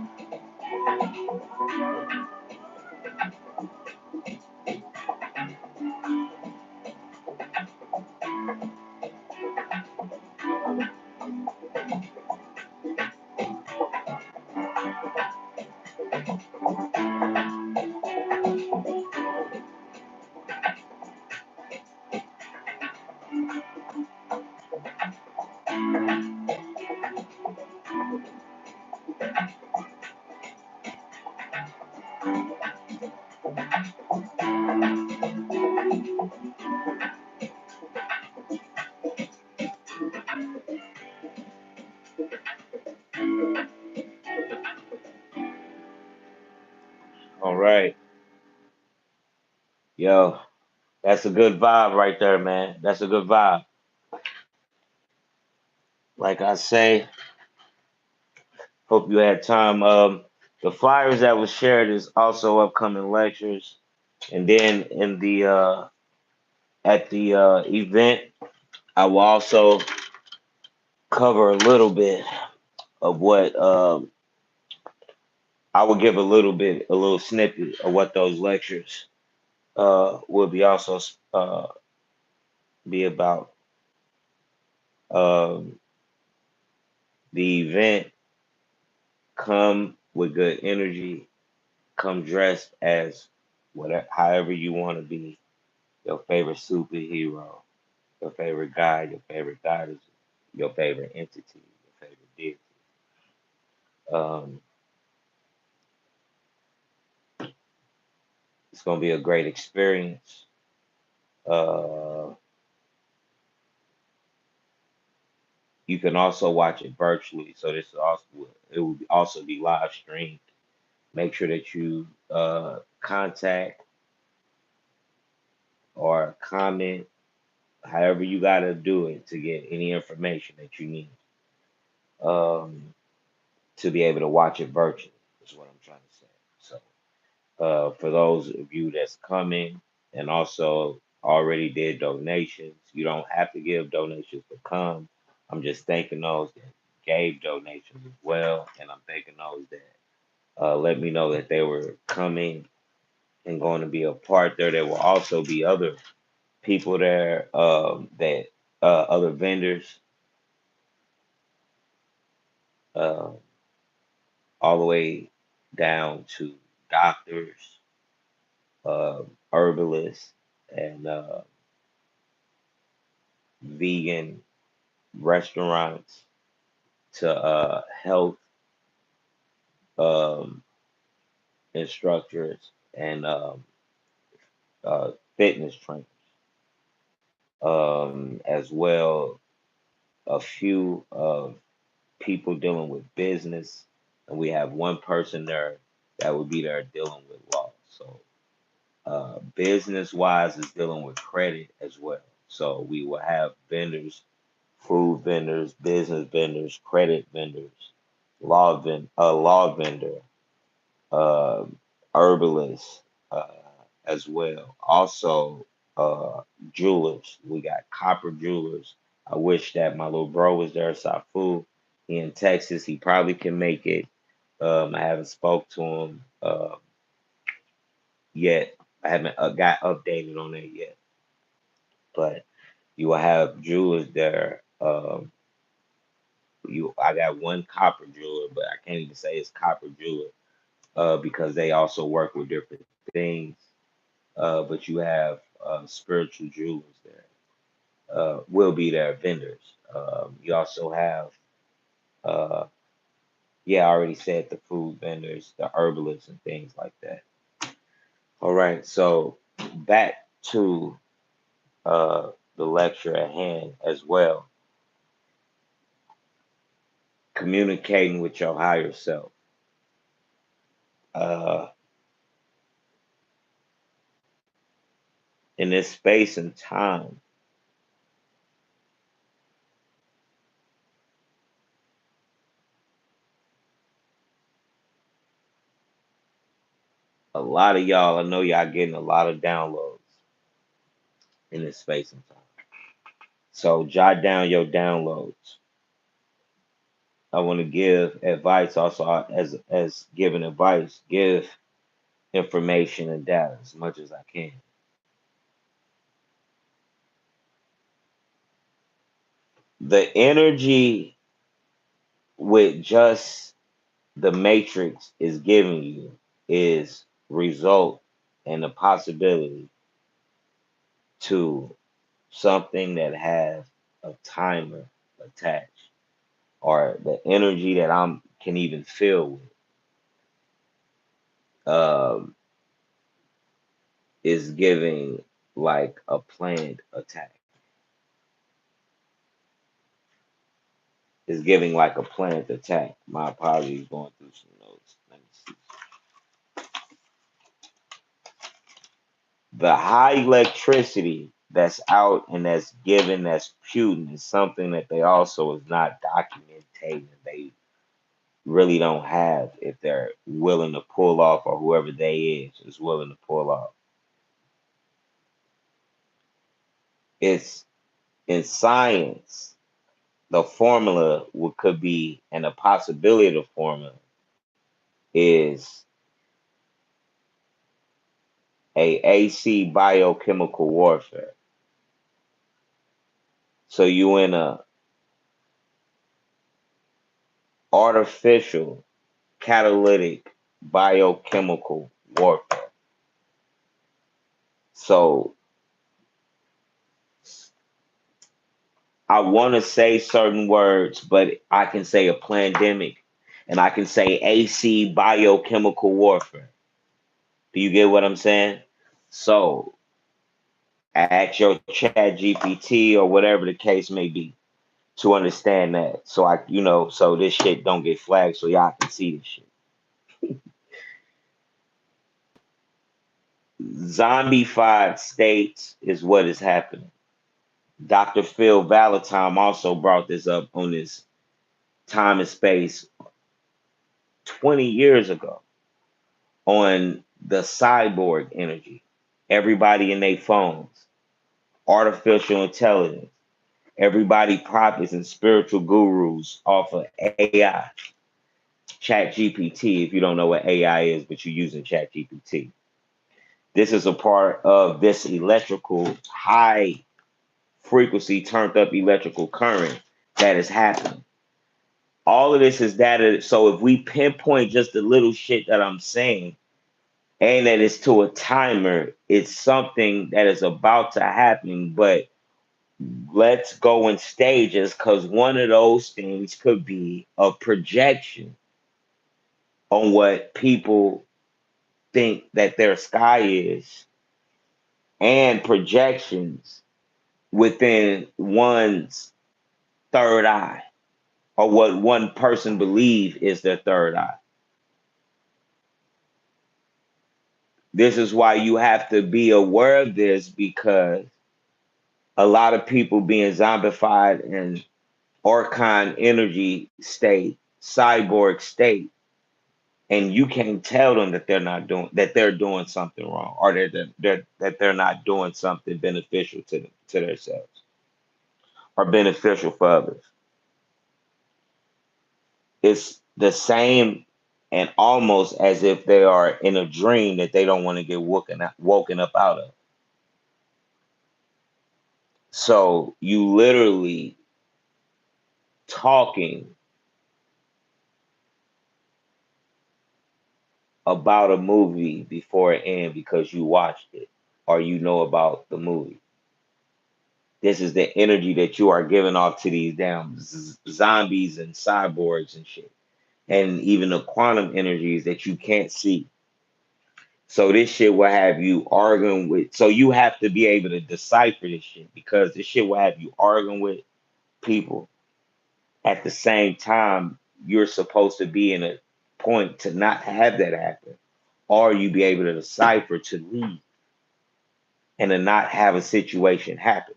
All right. Yo, that's a good vibe right there, man. That's a good vibe. Like I say, hope you had time. The flyers that was shared is also upcoming lectures. And then in the at the event, I will also cover a little bit of what I will give a little snippet of what those lectures will be also be about. Um, the event, come with good energy, come dressed as whatever, however you want to be, your favorite superhero, your favorite guy, your favorite goddess, your favorite entity, your favorite deity. Um, it's gonna be a great experience. Uh, you can also watch it virtually, so this is also it will also be live streamed. Make sure that you contact or comment, however you gotta do it to get any information that you need um, to be able to watch it virtually. Is what I'm trying to say. So for those of you that's coming and also already did donations, you don't have to give donations to come. I'm just thanking those that gave donations as well, and I'm thanking those that let me know that they were coming and going to be a part there. There will also be other people there that other vendors uh, all the way down to doctors, uh, herbalists, and vegan restaurants to health um, instructors and fitness trainers, as well. A few people dealing with business, and we have one person there that would be there dealing with law. So, business wise, is dealing with credit as well. So we will have vendors, food vendors, business vendors, credit vendors, law vendor, uh, herbalists uh, as well. Also, jewelers. We got copper jewelers. I wish that my little bro was there, Safu. He in Texas. He probably can make it. I haven't spoke to him yet. I haven't got updated on it yet. But you will have jewelers there. I got one copper jeweler, but I can't even say it's copper jeweler because they also work with different things. But you have spiritual jewelers there. Will be their vendors. You also have, uh, yeah, I already said the food vendors, the herbalists, and things like that. All right, so back to the lecture at hand as well. Communicating with your higher self. Uh, in this space and time, a lot of y'all, I know y'all getting a lot of downloads in this space and time. So jot down your downloads. I want to give advice also as giving advice, give information and data as much as I can. The energy with just the matrix is giving you is result and the possibility to something that has a timer attached, or the energy that I'm can even feel with, um, is giving like a planned attack. Is giving like a planned attack. My apologies, going through some notes. Let me see. The high electricity that's out and that's given, that's Putin, is something that they also is not documenting. They really don't have if they're willing to pull off, or whoever they is willing to pull off. It's in science, the formula could be, and the possibility of the formula is a AC biochemical warfare. So you in a artificial catalytic biochemical warfare. So I want to say certain words, but I can say a pandemic and I can say AC biochemical warfare. Do you get what I'm saying? So ask your chat GPT or whatever the case may be to understand that. So so this shit don't get flagged so y'all can see this shit. Zombified states is what is happening. Dr. Phil Valentine also brought this up on this time and space 20 years ago on the cyborg energy. Everybody in their phones, artificial intelligence, everybody prophets and spiritual gurus off of AI, Chat GPT. If you don't know what AI is, but you're using Chat GPT, this is a part of this electrical high frequency turned up electrical current that is happening. All of this is data. So if we pinpoint just the little shit that I'm saying, and that it's to a timer, it's something that is about to happen. But let's go in stages, because one of those things could be a projection on what people think that their sky is, and projections within one's third eye, or what one person believes is their third eye. This is why you have to be aware of this, because a lot of people being zombified and Archon energy state, cyborg state, and you can't tell them that they're doing something wrong, or that they're not doing something beneficial to them, to themselves, or beneficial for others. It's the same, and almost as if they are in a dream that they don't want to get woken up out of. So you literally talking about a movie before it ends because you watched it, or you know about the movie. This is the energy that you are giving off to these damn zombies and cyborgs and shit, and even the quantum energies that you can't see. So this shit will have you arguing with. So you have to be able to decipher this shit, because this shit will have you arguing with people. At the same time, you're supposed to be in a point to not have that happen, or you be able to decipher to leave and to not have a situation happen.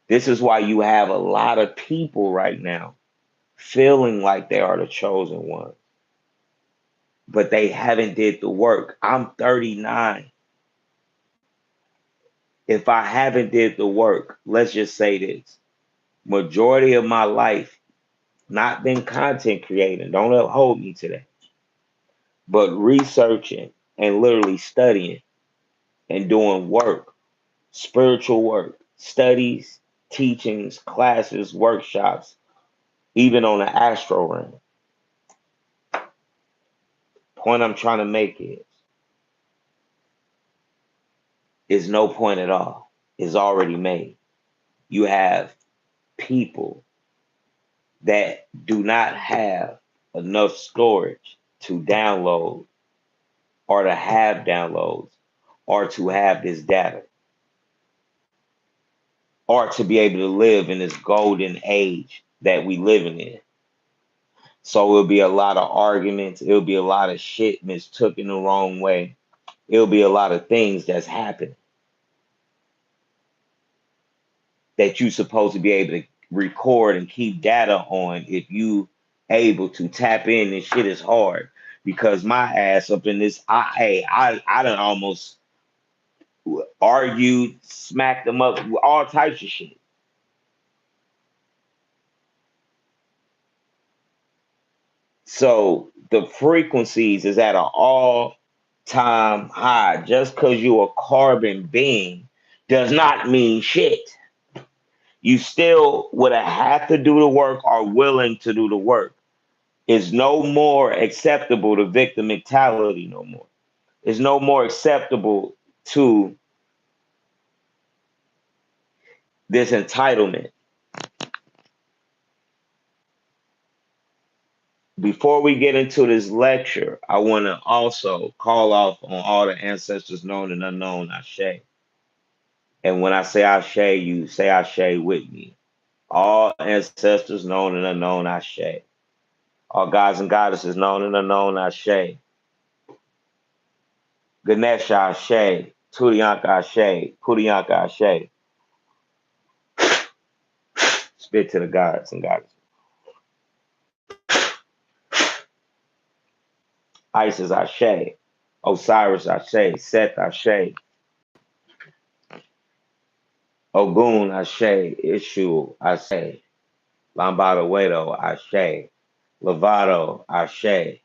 This is why you have a lot of people right now feeling like they are the chosen one, but they haven't did the work. I'm 39. If I haven't did the work, let's just say this: majority of my life not been content creating. Don't hold me to that, but researching and literally studying and doing work, spiritual work, studies, teachings, classes, workshops, even on the astral realm. Point I'm trying to make is no point at all. It's already made. You have people that do not have enough storage to download, or to have downloads, or to have this data, or to be able to live in this golden age that we living in. So it'll be a lot of arguments. It'll be a lot of shit mistook in the wrong way. It'll be a lot of things that's happening that you supposed to be able to record and keep data on. If you able to tap in, this shit is hard, because my ass up in this, I done almost argued, smacked them up, all types of shit. So the frequencies is at an all time high. Just because you're a carbon being does not mean shit. You still would have to do the work, or willing to do the work. It's no more acceptable to victim mentality no more. It's no more acceptable to this entitlement. Before we get into this lecture, I want to also call off on all the ancestors known and unknown, Ashe. And when I say Ashe, you say Ashe with me. All ancestors known and unknown, Ashe. All gods and goddesses known and unknown, Ashe. Ganesha, Ashe. Tudianka, Ashe. Kudianka, Ashe. Spit to the gods and goddesses. Isis, Ashe. Osiris, Ashe. Seth, Ashe. Ogun, Ashe. Ishu, Ashe. Lambada Wedo, Ashe. Lovato, Ashe.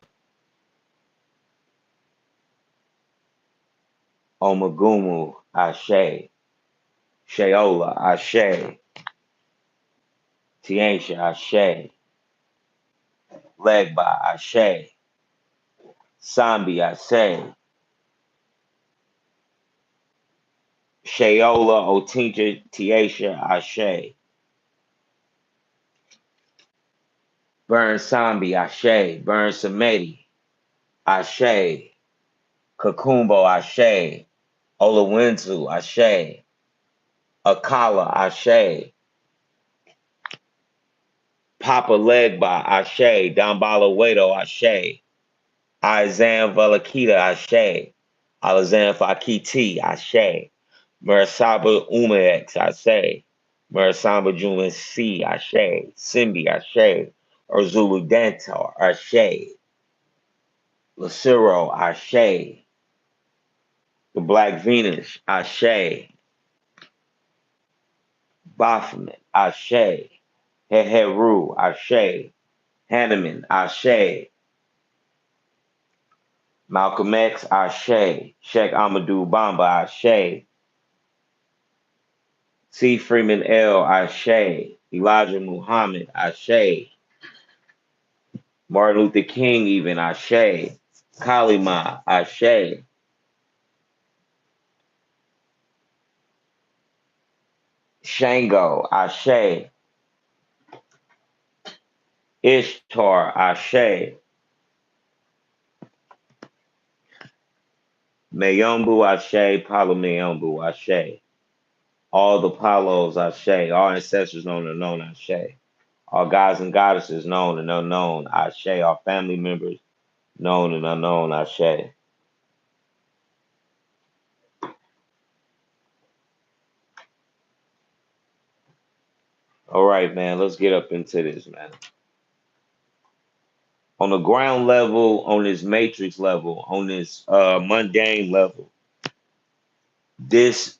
Omagumu, Ashe. Sheola, Ashe. Tiensha, Ashe, Legba, Ashe, Sambi, Ashe, Sheola, Otinja, Tiesha, Ashe, Burn Sambi, Ashe, Burn Samedi, Ashe, Kakumbo, Ashe, Olawintu, Ashe, Akala, Ashe, Papa Legba, Ashe, Dambala Wedo, Ashe, Izan Valakita, Ashe, Alazan Fakiti, Ashe, Mersaba Umex, Ashe, Mersamba Juman C, Ashe, Simbi, Ashe, Urzulu Dantar, Ashe, Lucero, Ashe, the Black Venus, Ashe, Baphomet, Ashe, Heheru, Ashe, Hanneman, Ashe, Malcolm X, Ashe, Sheikh Amadou Bamba, Ashe, C. Freeman L, Ashe, Elijah Muhammad, Ashe, Martin Luther King, even, Ashe, Kalima, Ashe, Shango, Ashe, Ishtar, Ashe, Mayombu, Ashe, Palo Mayombu, Ashe, all the Palos, Ashe, all ancestors known and unknown, Ashe, all gods and goddesses known and unknown, Ashe, all family members known and unknown, Ashe. All right, man, let's get up into this, man. On the ground level, on this matrix level, on this mundane level, this,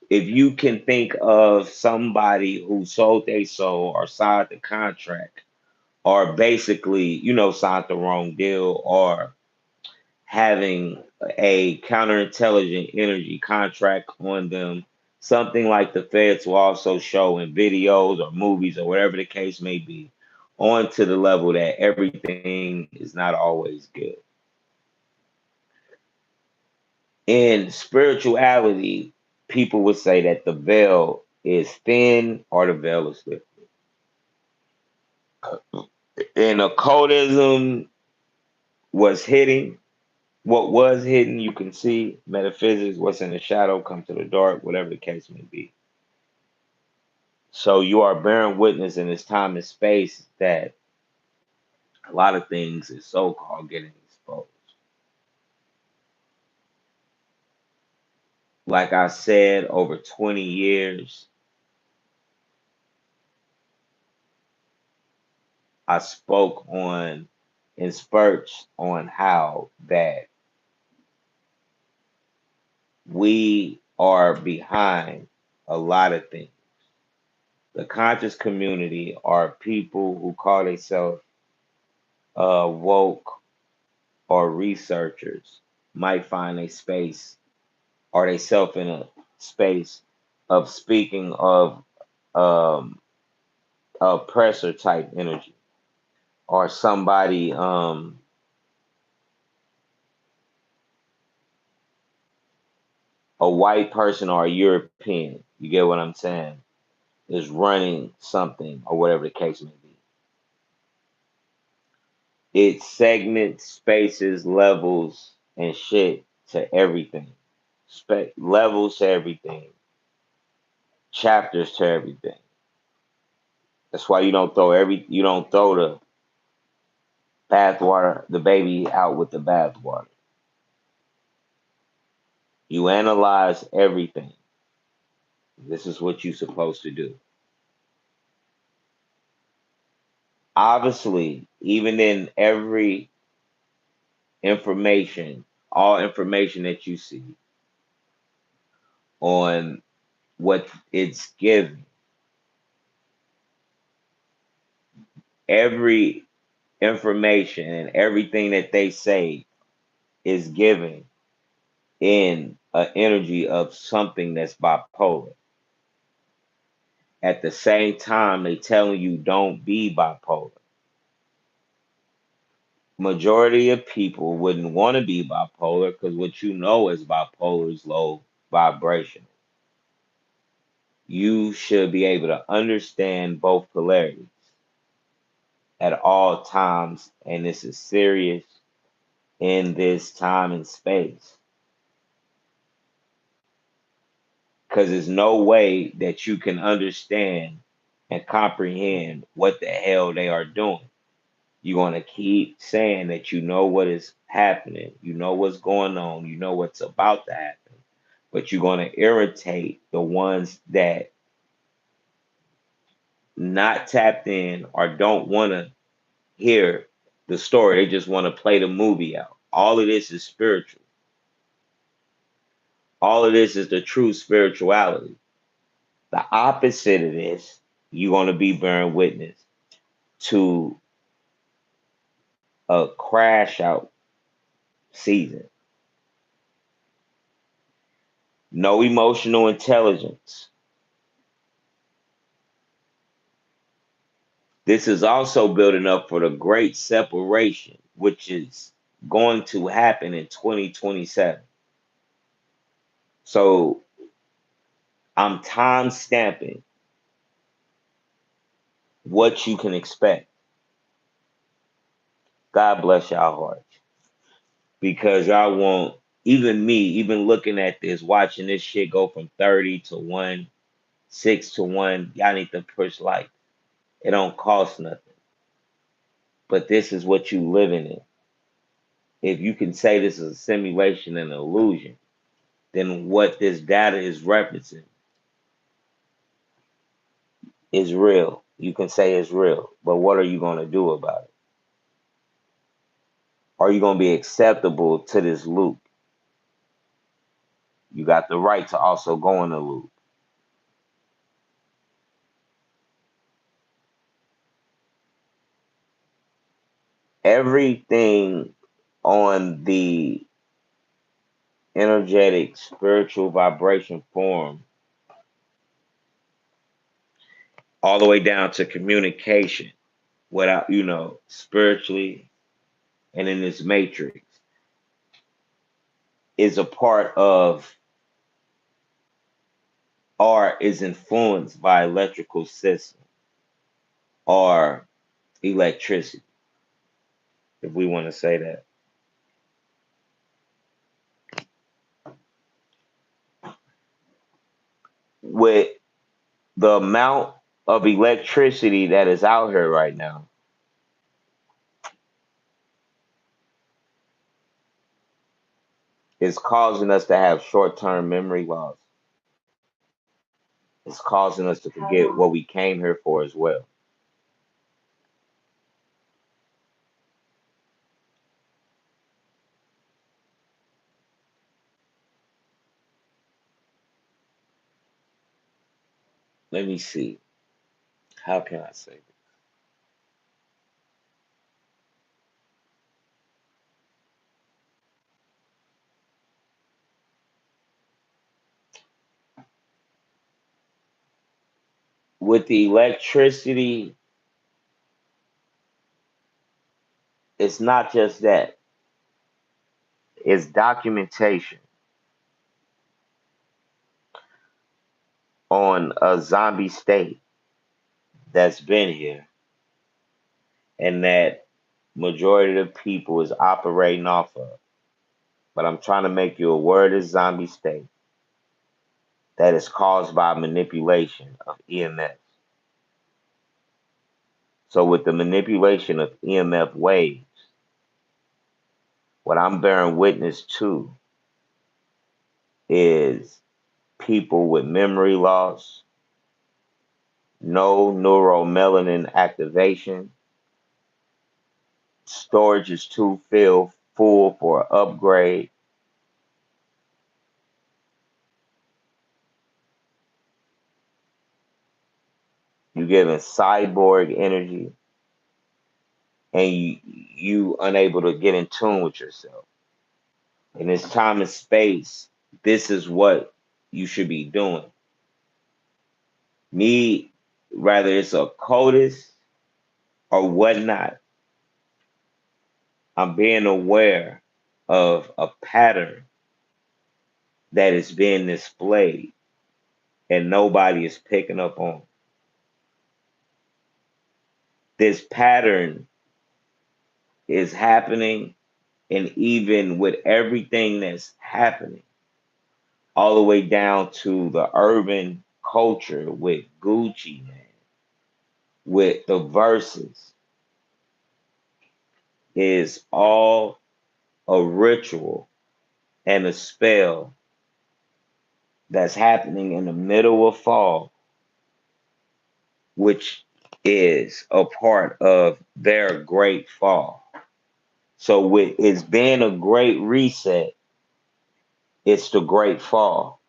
if you can think of somebody who sold their soul or signed the contract or basically, signed the wrong deal or having a counterintelligent energy contract on them, something like the feds will also show in videos or movies or whatever the case may be, on to the level that everything is not always good. In spirituality, people would say that the veil is thin or the veil is thick. In occultism, what's hidden, what was hidden, you can see. Metaphysics, what's in the shadow, come to the dark, whatever the case may be. So you are bearing witness in this time and space that a lot of things is so-called getting exposed. Like I said, over 20 years, I spoke on in spurts on how that we are behind a lot of things. The conscious community are people who call themselves woke or researchers, might find a space or they self in a space of speaking of um, oppressor type energy or somebody, a white person or a European, you get what I'm saying, is running something or whatever the case may be. It segments, spaces, levels, and shit to everything. Levels to everything, chapters to everything. That's why you don't throw the bathwater, the baby out with the bathwater. You analyze everything. This is what you're supposed to do. Obviously, even in every information, all information that you see on what it's giving, every information and everything that they say is given in an energy of something that's bipolar. At the same time, they telling you don't be bipolar. Majority of people wouldn't want to be bipolar because what you know is bipolar is low vibration. You should be able to understand both polarities at all times, and this is serious in this time and space. Because there's no way that you can understand and comprehend what the hell they are doing. You're going to keep saying that you know what is happening, you know what's going on, you know what's about to happen, but you're going to irritate the ones that not tapped in or don't want to hear the story. They just want to play the movie out. All of this is spiritual. All of this is the true spirituality. The opposite of this, you're going to be bearing witness to a crash out season. No emotional intelligence. This is also building up for the great separation, which is going to happen in 2027. So I'm time stamping what you can expect. God bless y'all hearts. Because y'all won't, even me, even looking at this, watching this shit go from 30 to 1, 6 to 1, y'all need to push like. It don't cost nothing. But this is what you living in. If you can say this is a simulation and an illusion, then what this data is referencing is real. You can say it's real, but what are you going to do about it? Are you going to be acceptable to this loop? You got the right to also go in the loop. Everything on the energetic spiritual vibration form, all the way down to communication, without, spiritually and in this matrix, is a part of or is influenced by electrical system or electricity, if we want to say that. With the amount of electricity that is out here right now, it's causing us to have short-term memory loss. It's causing us to forget what we came here for as well. Let me see. How can I say this? With the electricity, it's not just that. It's documentation on a zombie state that's been here and that majority of the people is operating off of. But I'm trying to make you aware of this zombie state that is caused by manipulation of EMF. So with the manipulation of EMF waves, what I'm bearing witness to is people with memory loss, no neuromelanin activation, storage is too full for an upgrade. You giving cyborg energy, and you unable to get in tune with yourself. In this time and space, this is what you should be doing. Me whether it's a cultist or whatnot, I'm being aware of a pattern that is being displayed and nobody is picking up on. This pattern is happening, and even with everything that's happening, all the way down to the urban culture with Gucci, man, with the verses, is all a ritual and a spell that's happening in the middle of fall, which is a part of their great fall. So with it's been a great reset, it's the great fall.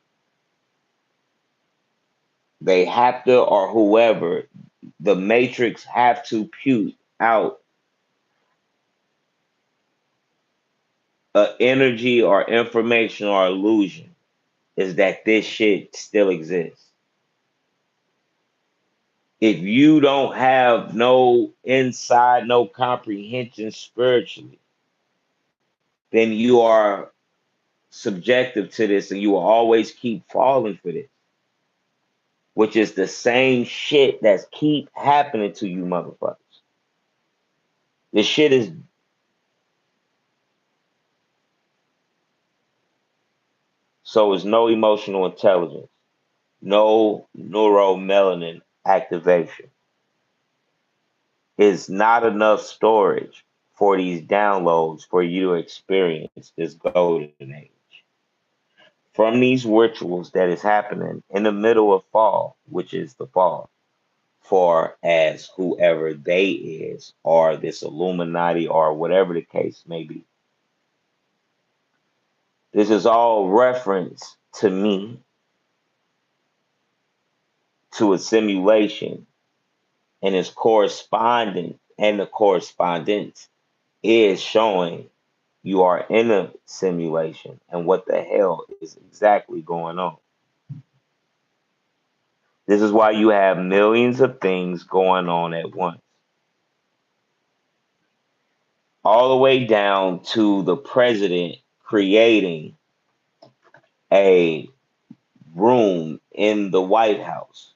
They have to, or whoever, the matrix have to put out energy or information or illusion is that this shit still exists. If you don't have no insight, no comprehension spiritually, then you are subjective to this and you will always keep falling for this, which is the same shit that's keep happening to you motherfuckers. This shit is so it's no emotional intelligence, no neuromelanin activation. It's not enough storage for these downloads for you to experience this golden age. From these rituals that is happening in the middle of fall, which is the fall, for as whoever they is, or this Illuminati, or whatever the case may be. This is all reference to me to a simulation and its correspondent, and the correspondence is showing you are in a simulation and what the hell is exactly going on. This is why you have millions of things going on at once, all the way down to the president creating a room in the White House,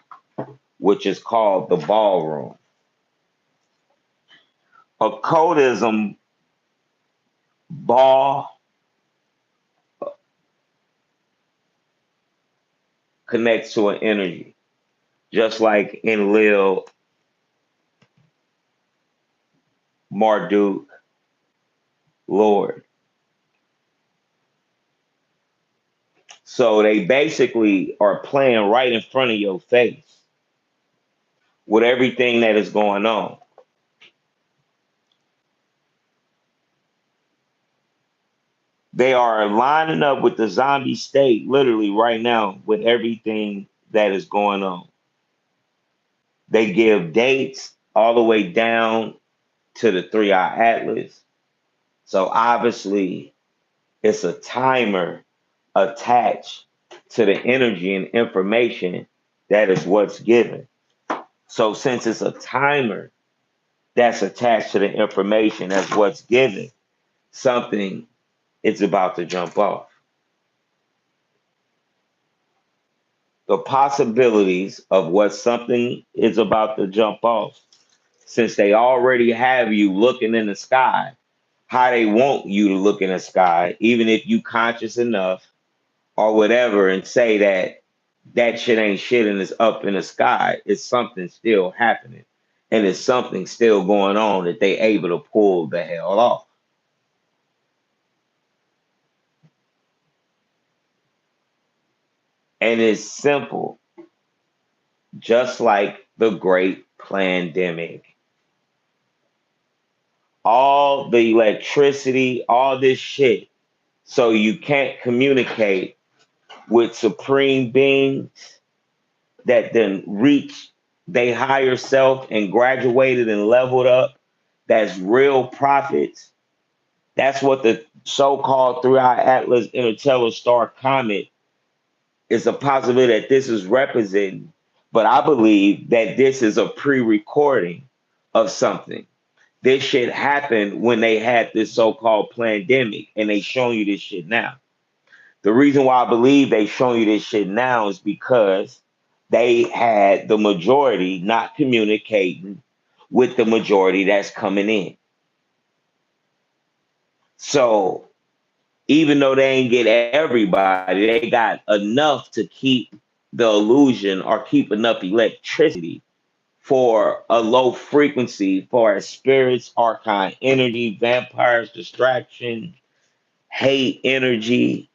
which is called the ballroom. Occultism ball connects to an energy, just like in Lil, Marduk, Lord. So they basically are playing right in front of your face with everything that is going on. They are lining up with the zombie state literally right now with everything that is going on. They give dates all the way down to the 3-eye atlas. So obviously it's a timer attached to the energy and information that is what's given. So since it's a timer that's attached to the information that's what's given, something is about to jump off. The possibilities of what something is about to jump off, since they already have you looking in the sky, how they want you to look in the sky, even if you conscious enough or whatever, and say that that shit ain't shit and it's up in the sky, it's something still happening. And it's something still going on that they able to pull the hell off. And it's simple, just like the great pandemic. All the electricity, all this shit, so you can't communicate with supreme beings that then reach they higher self and graduated and leveled up. That's real prophets. That's what the so-called 3-eye atlas interstellar star comet is, a possibility that this is representing But I believe that this is a pre-recording of something. This shit happened when they had this so-called pandemic, and they showing you this shit now. The reason why I believe they showing you this shit now is because they had the majority not communicating with the majority that's coming in. So even though they ain't get everybody, they got enough to keep the illusion or keep enough electricity for a low frequency for as spirits, archine energy, vampires, distraction, hate energy,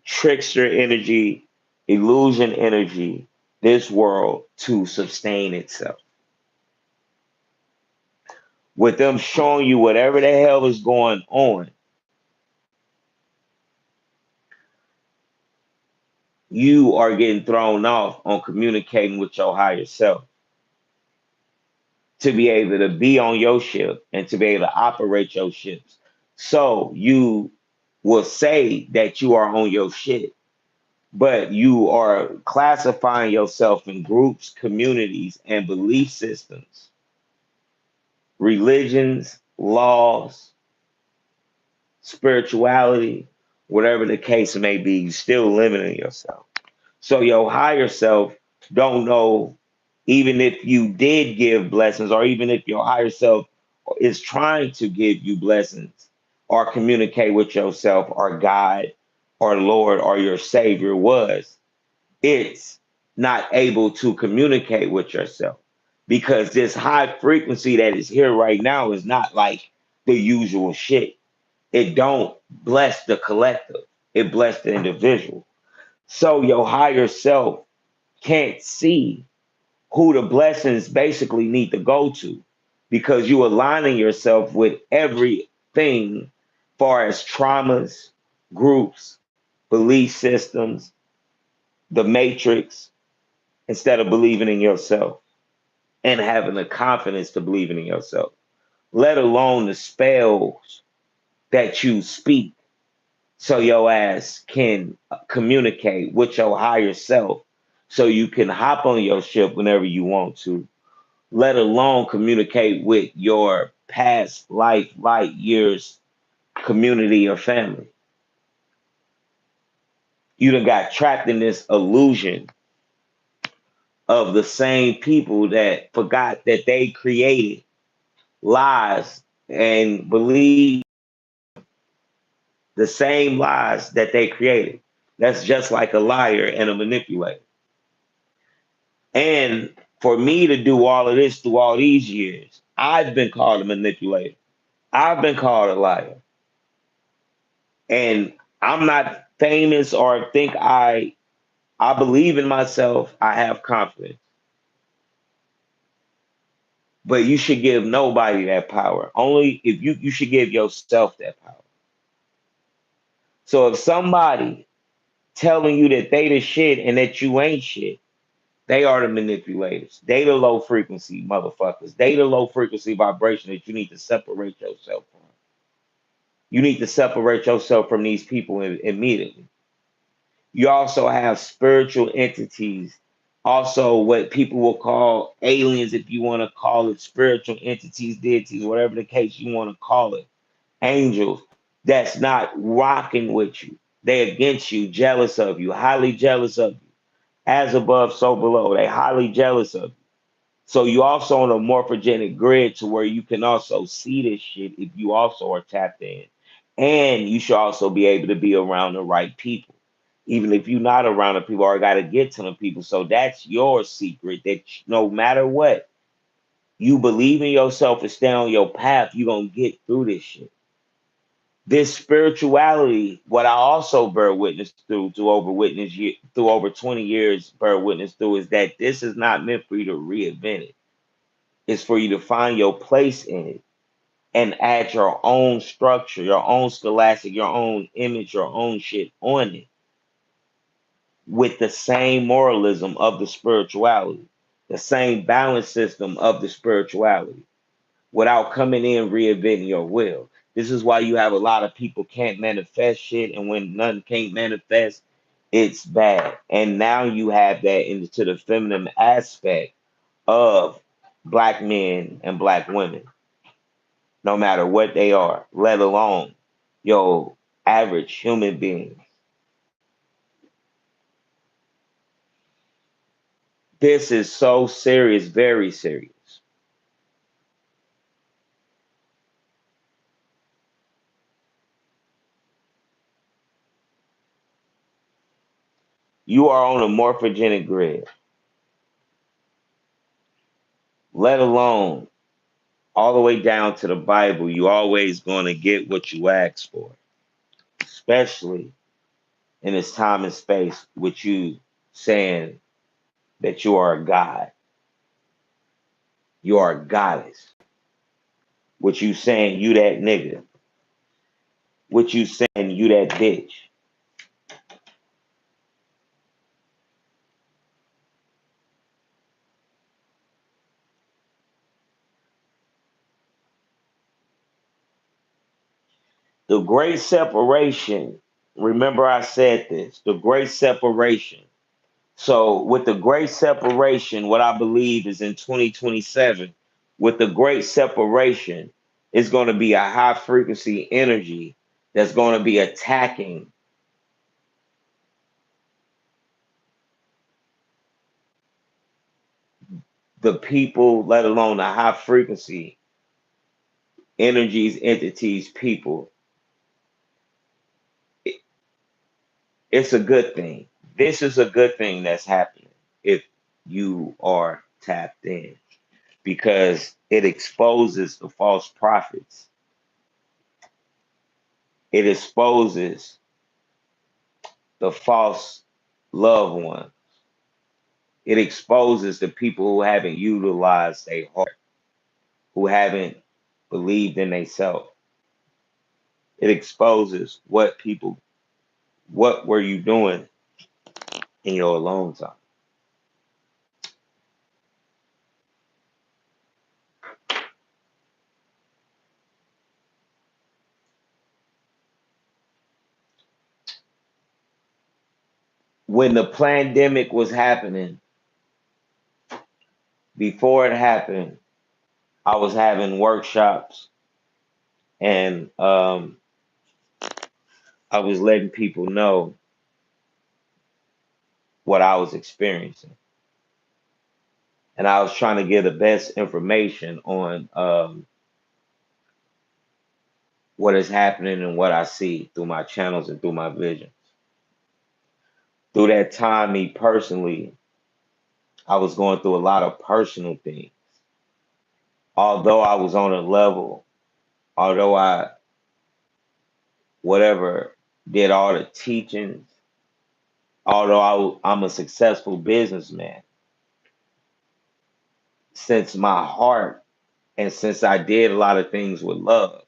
trickster energy, illusion energy, this world to sustain itself. With them showing you whatever the hell is going on, you are getting thrown off on communicating with your higher self to be able to be on your ship and to be able to operate your ships. So you will say that you are on your shit, but you are classifying yourself in groups, communities, and belief systems, religions, laws, spirituality, whatever the case may be, you still limiting yourself. So your higher self don't know, even if you did give blessings, or even if your higher self is trying to give you blessings or communicate with yourself or God or Lord or your Savior was, it's not able to communicate with yourself because this high frequency that is here right now is not like the usual shit. It don't bless the collective. It bless the individual. So your higher self can't see who the blessings basically need to go to because you aligning yourself with everything far as traumas, groups, belief systems, the matrix, instead of believing in yourself and having the confidence to believe in yourself, let alone the spells that you speak so your ass can communicate with your higher self so you can hop on your ship whenever you want to, let alone communicate with your past life, light years, community, or family. You done got trapped in this illusion of the same people that forgot that they created lies and believe the same lies that they created. That's just like a liar and a manipulator. And for me to do all of this through all these years, I've been called a manipulator. I've been called a liar. And I'm not famous or think I believe in myself. I have confidence. But you should give nobody that power. Only if you should give yourself that power. So if somebody telling you that they the shit and that you ain't shit, they are the manipulators. They the low frequency motherfuckers. They the low frequency vibration that you need to separate yourself from. You need to separate yourself from these people immediately. You also have spiritual entities, also what people will call aliens, if you want to call it spiritual entities, deities, whatever the case you want to call it, angels that's not rocking with you. They against you, jealous of you, highly jealous of you. As above, so below. They highly jealous of you. So you also on a morphogenic grid to where you can also see this shit if you also are tapped in. And you should also be able to be around the right people. Even if you're not around the people or gotta get to the people. So that's your secret that no matter what, you believe in yourself and stay on your path, you're gonna get through this shit. This spirituality, what I also bear witness through to over witness through over 20 years bear witness through is that this is not meant for you to reinvent it. It's for you to find your place in it and add your own structure, your own scholastic, your own image, your own shit on it with the same moralism of the spirituality, the same balance system of the spirituality without coming in reinventing your will. This is why you have a lot of people can't manifest shit, and when none can't manifest, it's bad. And now you have that into the feminine aspect of black men and black women, no matter what they are, let alone your average human being. This is so serious, very serious. You are on a morphogenic grid, let alone all the way down to the Bible. You always going to get what you ask for, especially in this time and space with you saying that you are a god, you are a goddess, what you saying you that nigga, what you saying you that bitch. The great separation, remember I said this, the great separation. So with the great separation, what I believe is in 2027, with the great separation, it's going to be a high frequency energy that's going to be attacking the people, let alone the high frequency energies, entities, people. It- It's a good thing. This is a good thing that's happening if you are tapped in because it exposes the false prophets. It exposes the false loved one. It exposes the people who haven't utilized their heart, who haven't believed in themselves. It exposes what were you doing in your alone time. When the pandemic was happening, before it happened, I was having workshops and I was letting people know what I was experiencing. And I was trying to give the best information on what is happening and what I see through my channels and through my visions. Through that time, me personally, I was going through a lot of personal things. Although I was on a level, although I, whatever, did all the teachings, although I'm a successful businessman, since my heart and since I did a lot of things with love,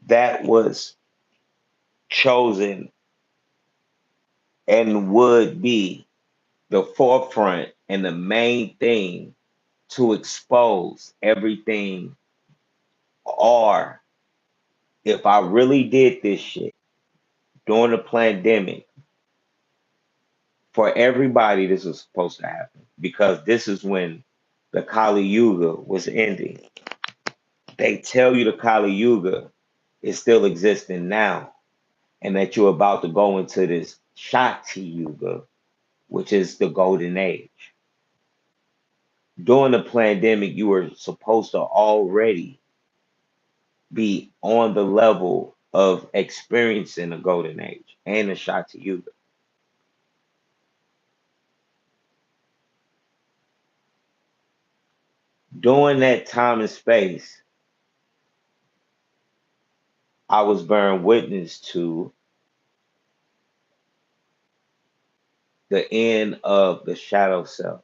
that was chosen and would be the forefront and the main thing to expose everything. Or if I really did this shit during the pandemic, for everybody, this was supposed to happen because this is when the Kali Yuga was ending. They tell you the Kali Yuga is still existing now and that you're about to go into this Shakti Yuga, which is the golden age. During the pandemic, you were supposed to already be on the level of experiencing the golden age and the Shakti Yuga. During that time and space, I was bearing witness to the end of the shadow self,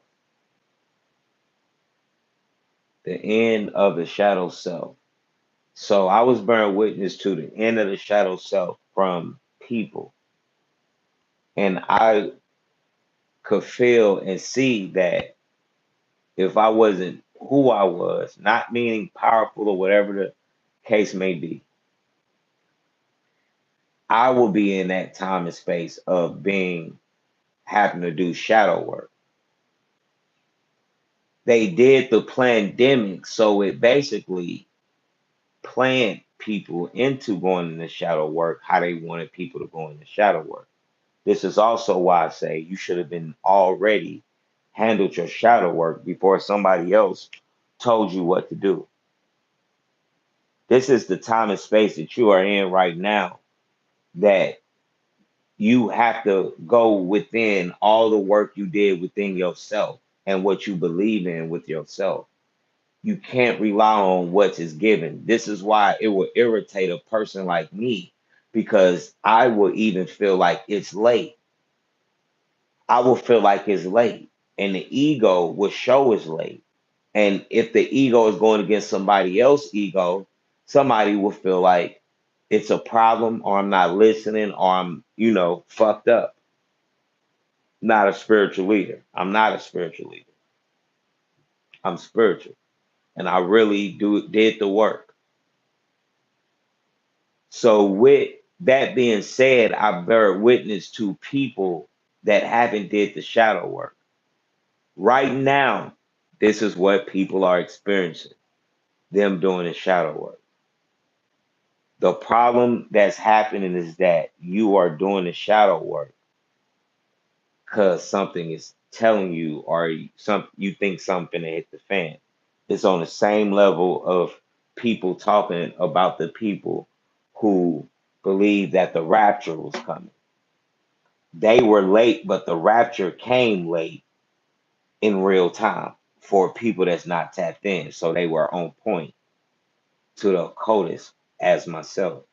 the end of the shadow self. So I was bearing witness to the end of the shadow self from people. And I could feel and see that if I wasn't who I was, not meaning powerful or whatever the case may be, I will be in that time and space of being having to do shadow work. They did the pandemic, so it basically planned people into going into shadow work how they wanted people to go into shadow work. This is also why I say you should have been already handled your shadow work before somebody else told you what to do. This is the time and space that you are in right now that you have to go within all the work you did within yourself and what you believe in with yourself. You can't rely on what is given. This is why it will irritate a person like me because I will even feel like it's late. I will feel like it's late, and the ego will show it's late. And if the ego is going against somebody else's ego, somebody will feel like it's a problem, or I'm not listening, or I'm, fucked up. Not a spiritual leader. I'm not a spiritual leader. I'm spiritual, and I really did the work. So with that being said, I bear witness to people that haven't did the shadow work. Right now, this is what people are experiencing, them doing the shadow work. The problem that's happening is that you are doing the shadow work because something is telling you, or you think something to hit the fan. It's on the same level of people talking about the people who believe that the rapture was coming. They were late, but the rapture came late in real time for people that's not tapped in. So they were on point to the occultists as myself.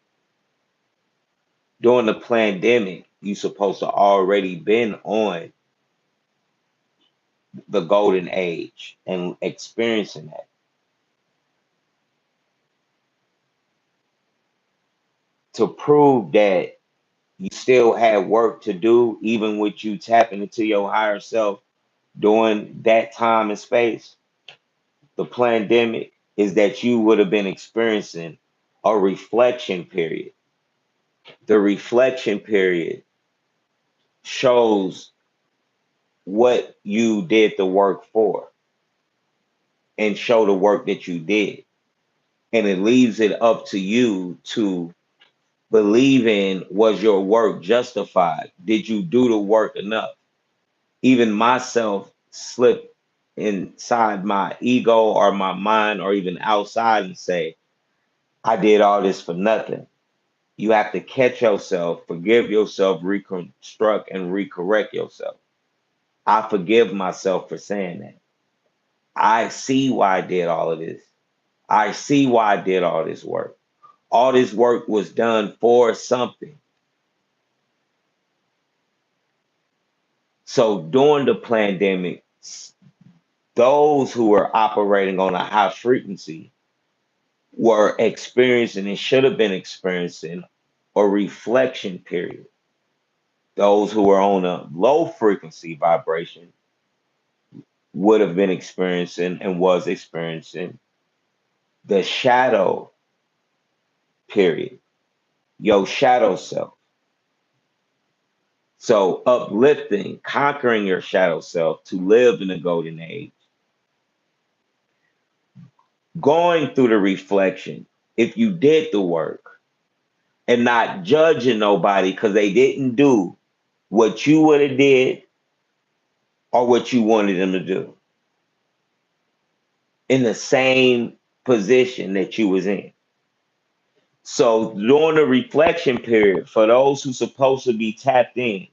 During the pandemic, you supposed to already been on the golden age and experiencing that to prove that you still had work to do, even with you tapping into your higher self during that time and space. The pandemic is that you would have been experiencing a reflection period. The reflection period shows what you did the work for and show the work that you did. And it leaves it up to you to believe in, was your work justified? Did you do the work enough? Even myself slip inside my ego or my mind or even outside and say, I did all this for nothing. You have to catch yourself, forgive yourself, reconstruct and recorrect yourself. I forgive myself for saying that. I see why I did all of this. I see why I did all this work. All this work was done for something. So during the pandemic, those who were operating on a high frequency were experiencing and should have been experiencing a reflection period. Those who were on a low frequency vibration would have been experiencing and was experiencing the shadow period, your shadow self. So uplifting, conquering your shadow self to live in the golden age, going through the reflection, if you did the work and not judging nobody because they didn't do what you would have did or what you wanted them to do in the same position that you was in. So during the reflection period, for those who supposed to be tapped in,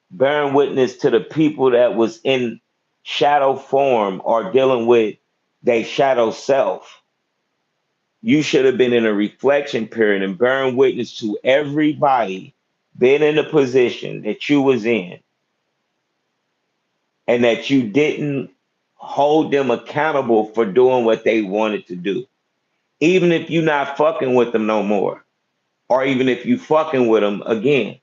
bearing witness to the people that was in shadow form or dealing with their shadow self, you should have been in a reflection period and bearing witness to everybody being in the position that you was in and that you didn't hold them accountable for doing what they wanted to do. Even if you're not fucking with them no more, or even if you fucking with them again,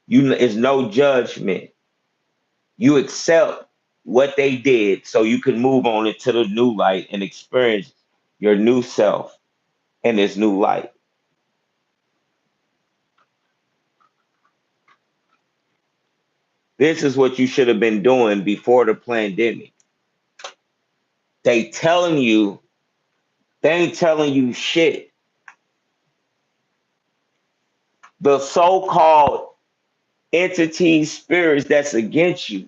it's no judgment. You accept what they did so you can move on into the new light and experience your new self in this new light. This is what you should have been doing before the pandemic. They telling you, they ain't telling you shit. The so-called entities, spirits that's against you,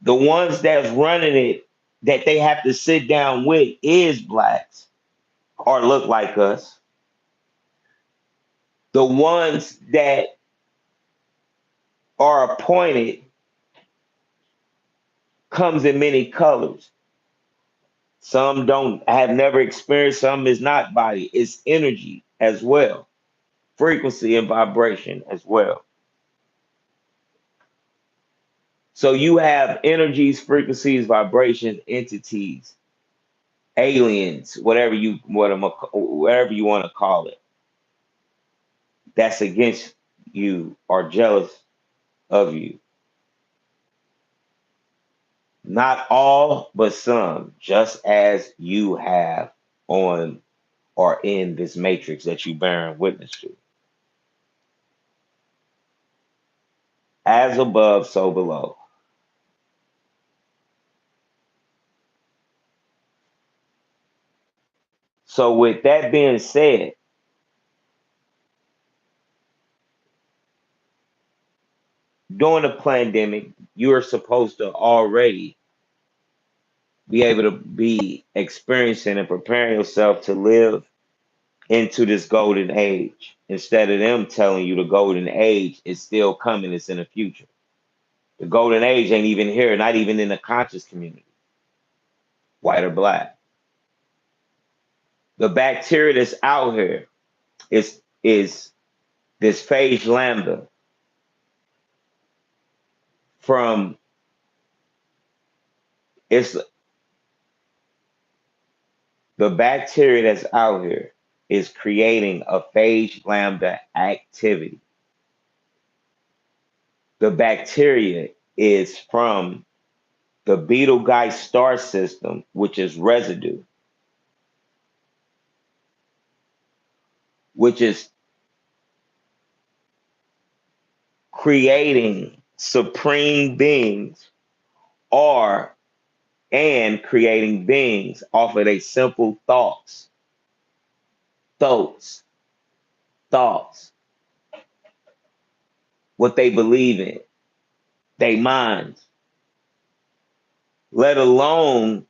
the ones that's running it, that they have to sit down with is blacks or look like us. The ones that are appointed comes in many colors. Some don't have never experienced, some is not body. It's energy as well, frequency and vibration as well. So you have energies, frequencies, vibrations, entities, aliens, whatever you want to call it, that's against you or jealous of you. Not all, but some, just as you have on or in this matrix that you bearing witness to. As above, so below. So with that being said, during the pandemic, you are supposed to already be able to be experiencing and preparing yourself to live into this golden age. Instead of them telling you the golden age is still coming, it's in the future. The golden age ain't even here, not even in the conscious community, white or black. The bacteria that's out here is this phage lambda from it's the bacteria that's out here is creating a phage lambda activity. The bacteria is from the Betelgeuse star system, which is residue, which is creating supreme beings or and creating beings off of their simple thoughts, thoughts, what they believe in, their minds, let alone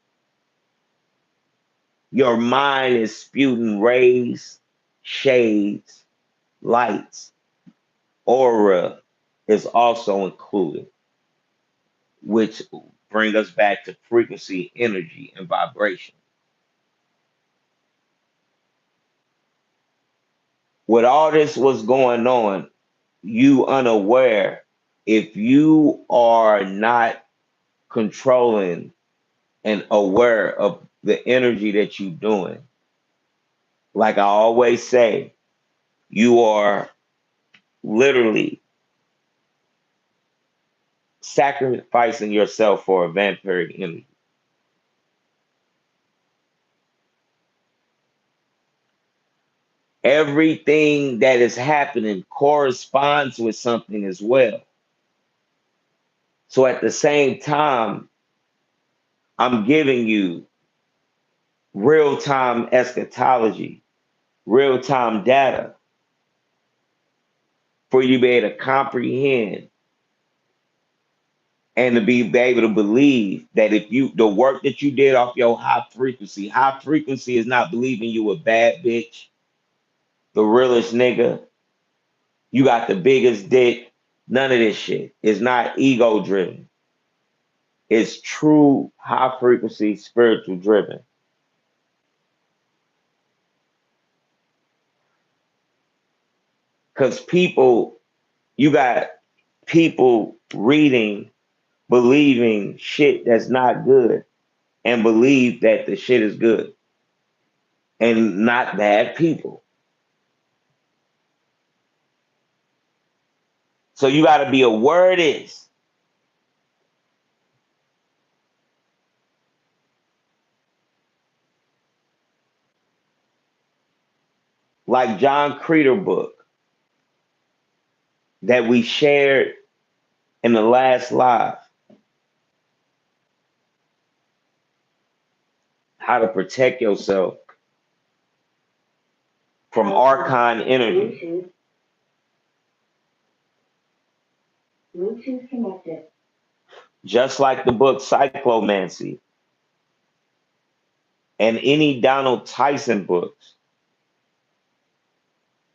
your mind is spewing rays, shades, lights, aura is also included, which bring us back to frequency, energy, and vibration. With all this was going on, you unaware, if you are not controlling and aware of the energy that you're doing, like I always say, you are literally sacrificing yourself for a vampiric energy. Everything that is happening corresponds with something as well. So at the same time, I'm giving you real time eschatology, real time data for you to be able to comprehend and to be able to believe that if you, the work that you did off your high frequency is not believing you a bad bitch, the realest nigga, you got the biggest dick, none of this shit. It's not ego driven. It's true high frequency spiritual driven. Because people, you got people reading, believing shit that's not good and believe that the shit is good and not bad people. So you got to be aware of this. Like John Creeder book that we shared In the last live, how to protect yourself from archon energy. Bluetooth connected. Just like the book Cyclomancy and any Donald Tyson books.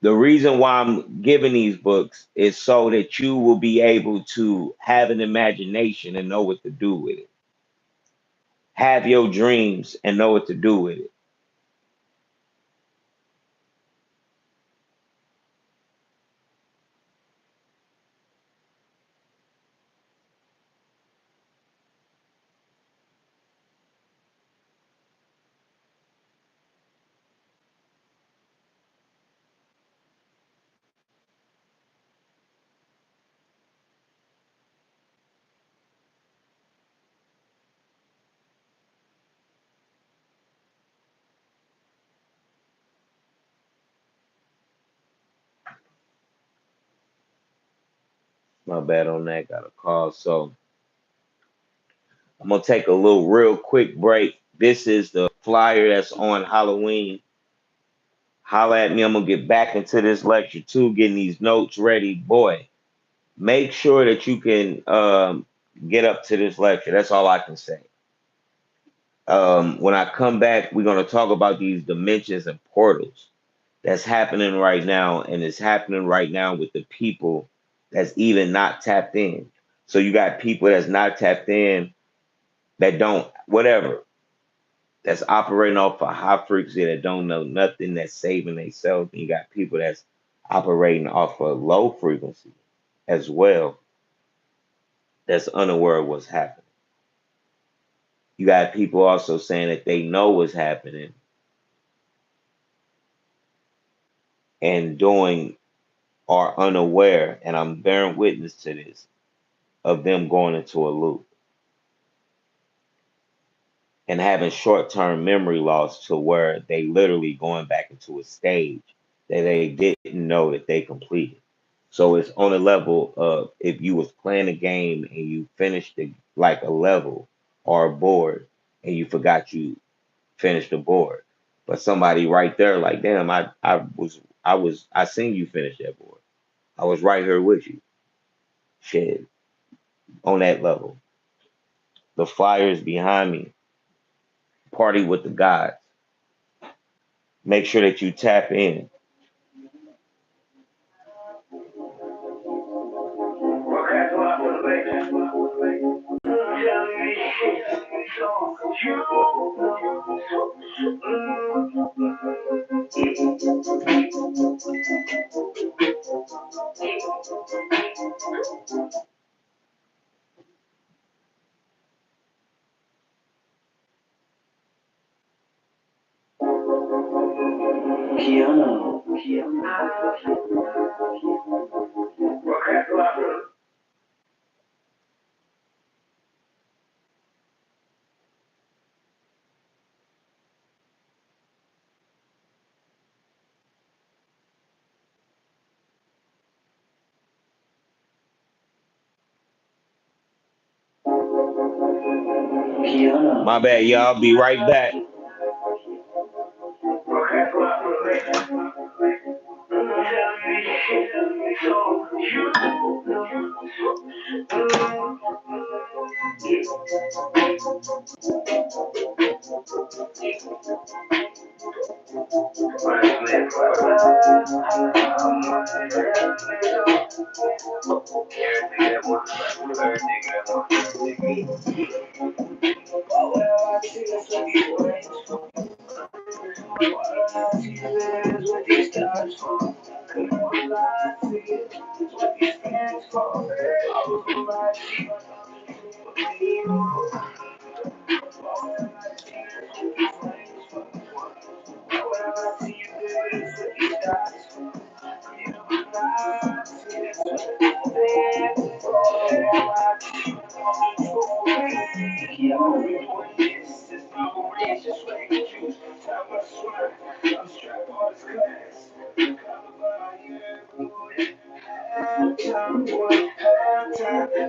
The reason why I'm giving these books is so that you will be able to have an imagination and know what to do with it. Have your dreams and know what to do with it. My bad on that, got a call. So I'm gonna take a little real quick break. This is the flyer that's on Halloween. Holla at me. I'm gonna get back into this lecture too, getting these notes ready. Boy, make sure that you can get up to this lecture. That's all I can say. When I come back, we're gonna talk about these dimensions and portals that's happening right now, and it's happening right now with the people that's even not tapped in. So you got people that's not tapped in that don't whatever that's operating off a high frequency that don't know nothing that's saving themselves. And you got people that's operating off a low frequency as well that's unaware of what's happening. You got people also saying that they know what's happening and doing are unaware, and I'm bearing witness to this, of them going into a loop and having short-term memory loss to where they literally going back into a stage that they didn't know that they completed. So it's on a level of if you was playing a game and you finished it like a level or a board and you forgot you finished the board. But somebody right there like, damn, I seen you finish that board. I was right here with you. Shit. On that level. The flyers behind me. Party with the gods. Make sure that you tap in. My bad, y'all. Be right back.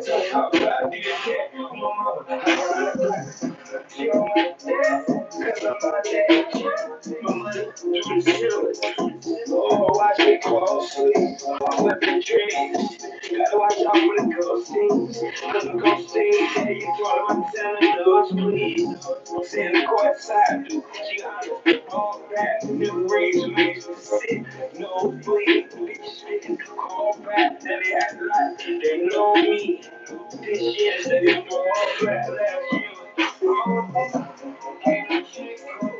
Oh, watch me closely. I'm whipping dreams. Gotta watch out for the ghost things. Cause the ghost things, yeah, you throw them telling those please. Saying the court side, dude. She honest. All that. Memories makes me sick. No bleed. Bitch spitting. Call back. That they act like they know me. This year, they didn't know all that last year. Oh, can't shit go.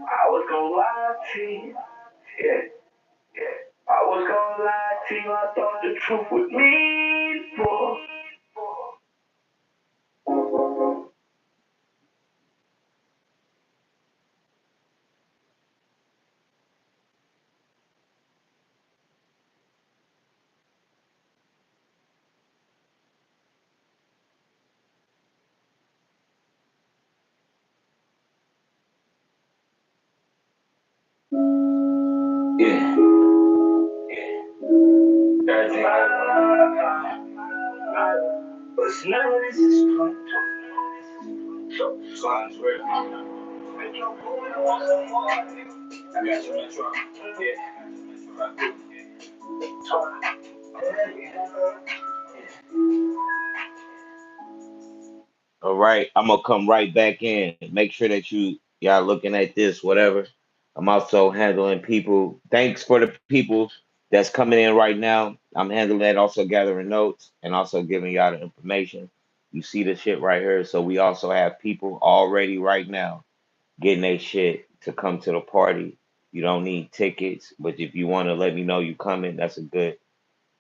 I was gonna lie to you. Yeah, yeah. I was gonna lie to you. I thought the truth would mean more. Yeah, everything but none of this is fun. So I'm real. I got you, Metro. All right, I'm gonna come right back in. Make sure that y'all looking at this, whatever. I'm also handling people. Thanks for the people that's coming in right now. I'm handling that, also gathering notes and also giving y'all the information. You see the shit right here. So we also have people already right now getting their shit to come to the party. You don't need tickets, but if you want to let me know you coming, that's a good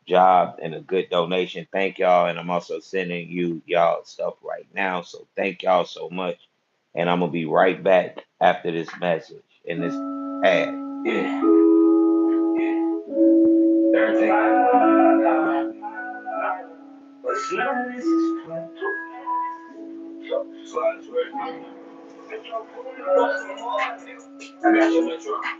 job and a good donation. Thank y'all. And I'm also sending y'all stuff right now. So thank y'all so much. And I'm gonna be right back after this message and this ad. Yeah, everything but none of this is fun. So I'm real. I got you, Metro. I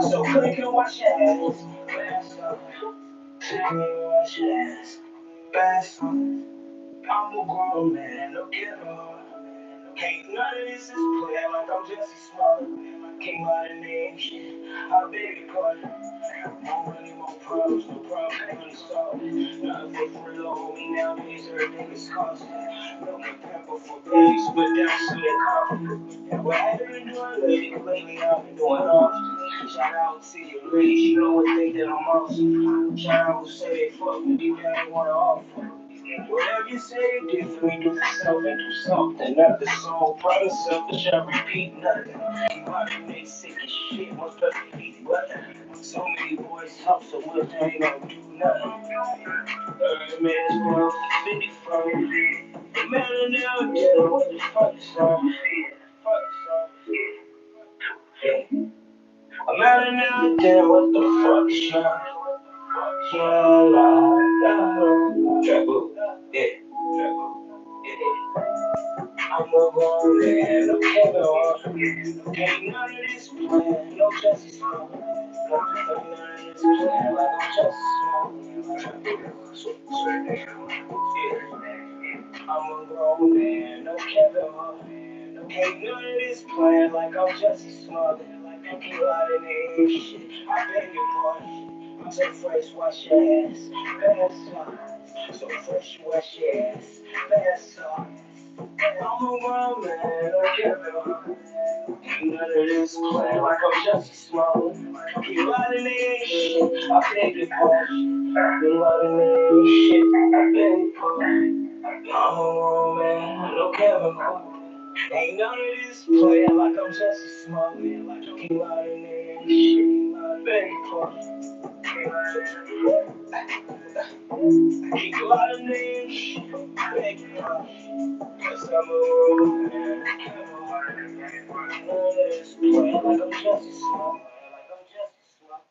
so quick and wash your hands. Wash your hands. Fast on. I'm a grown man, no kiddo. Ain't none of this is play like I'm Jesse Smollett. King by the name, shit. I beg your pardon. More money, more problems, no problem, money solved. Nothing but for low, homie, nowadays everything is costing. Milk and pepper for babies, but that's in the coffee. What have you been doing lately? I've been doing off. Shout out to you ladies, you know what think that I'm awesome. Shout out who say they fuck me, deep down they wanna offer. Whatever you say you did for me, do for self and do something. Not the soul, proud of selfish, I repeat nothing. Body made sick as shit, most of it easy, but so many boys help, so what they ain't gonna do nothing. Man, it's world 54. The matter now, yeah, what the fuck is wrong? Yeah. I'm out now, yeah, what the fuck is wrong? Trouble, yeah, trouble, yeah. I'm a grown man, okay, no, ain't none of this plan, no justice, no, none of this plan, like I'm just I'm a grown man, no Kevin Hart. Ain't none of this plan like I'm Jesse Smollett. Like I'm out in the air shit. I beg your pardon. I'm so fresh, wash your ass. Fast size. So fresh, wash your ass. Fast size. I'm a grown man, no Kevin Hart. Ain't none of this plan like I'm Jesse Smollett. You out in the air shit. I beg your pardon. You out in the air shit. I beg your pardon. I'm a grown man, no Kevin Hart. Ain't none of this playing like I'm just a small man, like I'm came out in there and shit. Beg your keep a lot of names, shit. Beg your pardon. Cause I'm a road man. None of this playing like I'm just a small man, like I'm just a small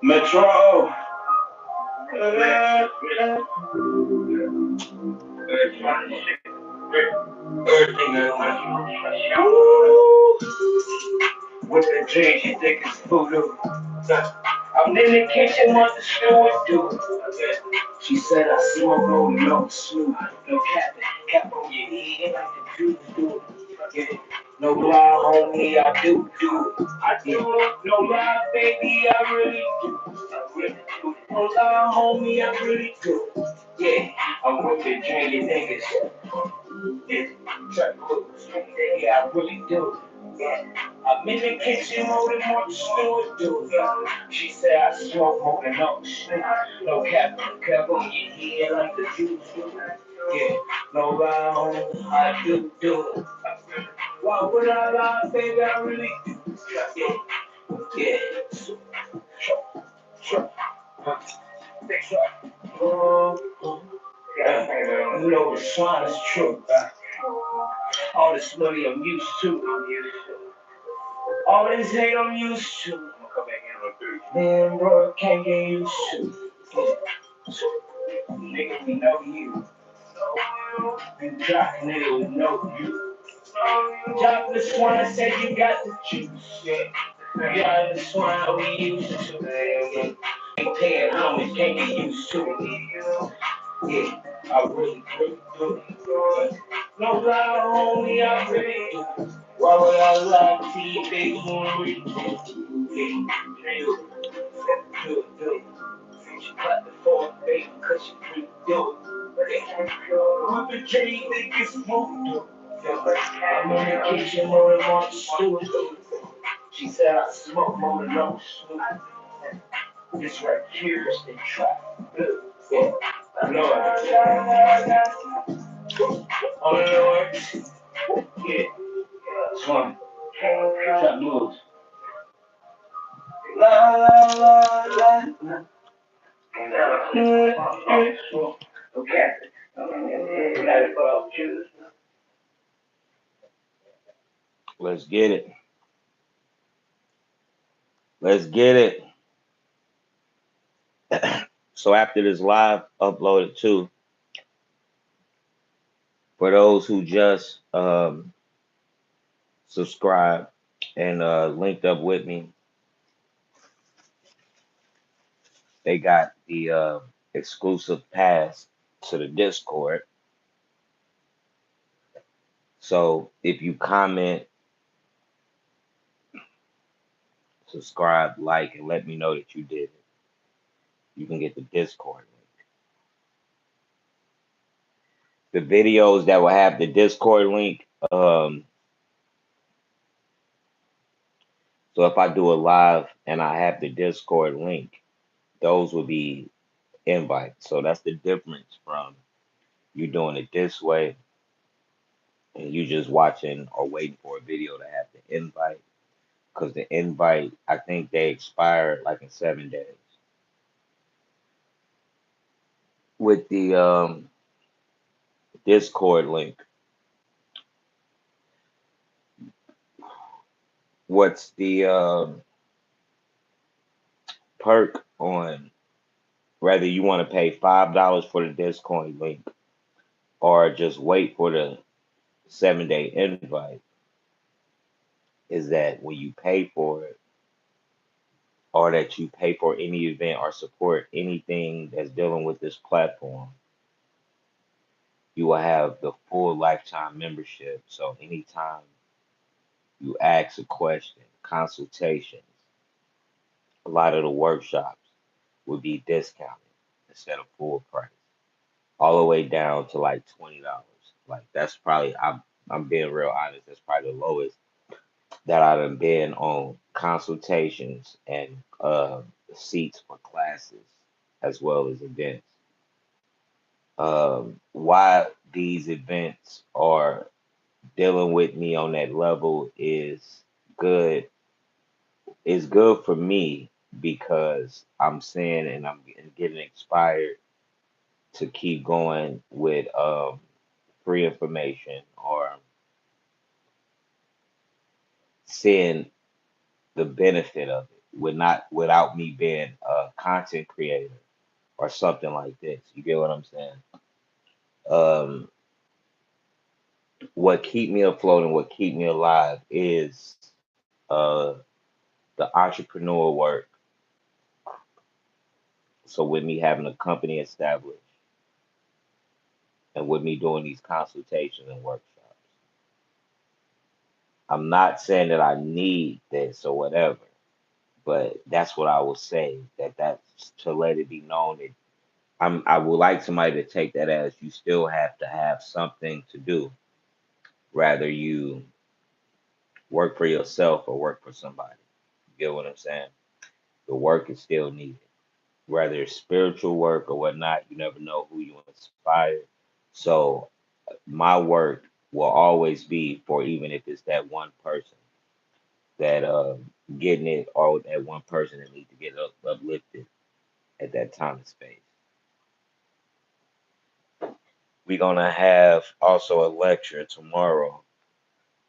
man. Metro. Everything that with the dreams you think it's voodoo. I'm in the kitchen, what the steward do? She said I smoke no no snoop, no cap on your head like the Jews do. Yeah, no lie, homie, I do. I do. No lie, baby, I really do. No lie, homie, I really do. Yeah, I'm with the drinking niggas. Yeah, yeah, I really do. Yeah. I'm in the kitchen holding more the steward do. She said I smoke more than no snoop. No cap on your head like the Jews do. Yeah, no lie, homie, I do. Why would I lie, baby? I really do. Yeah. You know the swine is true. All this money I'm used to. All this hate I'm used to. Man, bro, can't get used to. Nigga, we know you. You drop, nigga, we know you. Drop the swine, said you got the juice. Yeah, the swine we used to. Ain't paying homage, can't get used to it. Yeah, I really do. No lie, homie, I really do. Why would I lie to you, baby? I really do. Yeah, do. She cut the phone, baby, cause she really do. With the dream, think it's voodoo. I'm in the kitchen, more than one steward. She said I smoke more than no snoop. This right here is the trap. Yeah, I know it. Oh, Lord. Yeah, swing. Trap moves. Let's get it. Let's get it. So after this live uploaded too, for those who just subscribed and linked up with me, they got the exclusive pass to the Discord. So if you comment, subscribe, like, and let me know that you did it, you can get the Discord link. The videos that will have the Discord link, so if I do a live and I have the Discord link, those will be invites. So that's the difference from you doing it this way and you just watching or waiting for a video to have the invite. Because the invite, I think they expire like in 7 days. With the Discord link, what's the perk on whether you want to pay $5 for the Discord link or just wait for the 7 day invite is that when you pay for it or that you pay for any event or support anything that's dealing with this platform, you will have the full lifetime membership. So anytime you ask a question, consultations, a lot of the workshops would be discounted instead of full price, all the way down to like $20. Like that's probably I'm being real honest. That's probably the lowest that I've been on consultations and seats for classes as well as events. Why these events are dealing with me on that level good is good for me because I'm seeing and I'm getting inspired to keep going with free information or seeing the benefit of it without me being a content creator or something like this. You get what I'm saying? Um, what keep me afloat and what keep me alive is the entrepreneur work. So with me having a company established and with me doing these consultations and workshops, I'm not saying that I need this or whatever, but that's what I will say. That's to let it be known that I would like somebody to take that as you still have to have something to do, rather you work for yourself or work for somebody. You get what I'm saying? The work is still needed. Whether it's spiritual work or whatnot, you never know who you inspire. So my work will always be for even if it's that one person that getting it or that one person that needs to get uplifted at that time and space. We're gonna have also a lecture tomorrow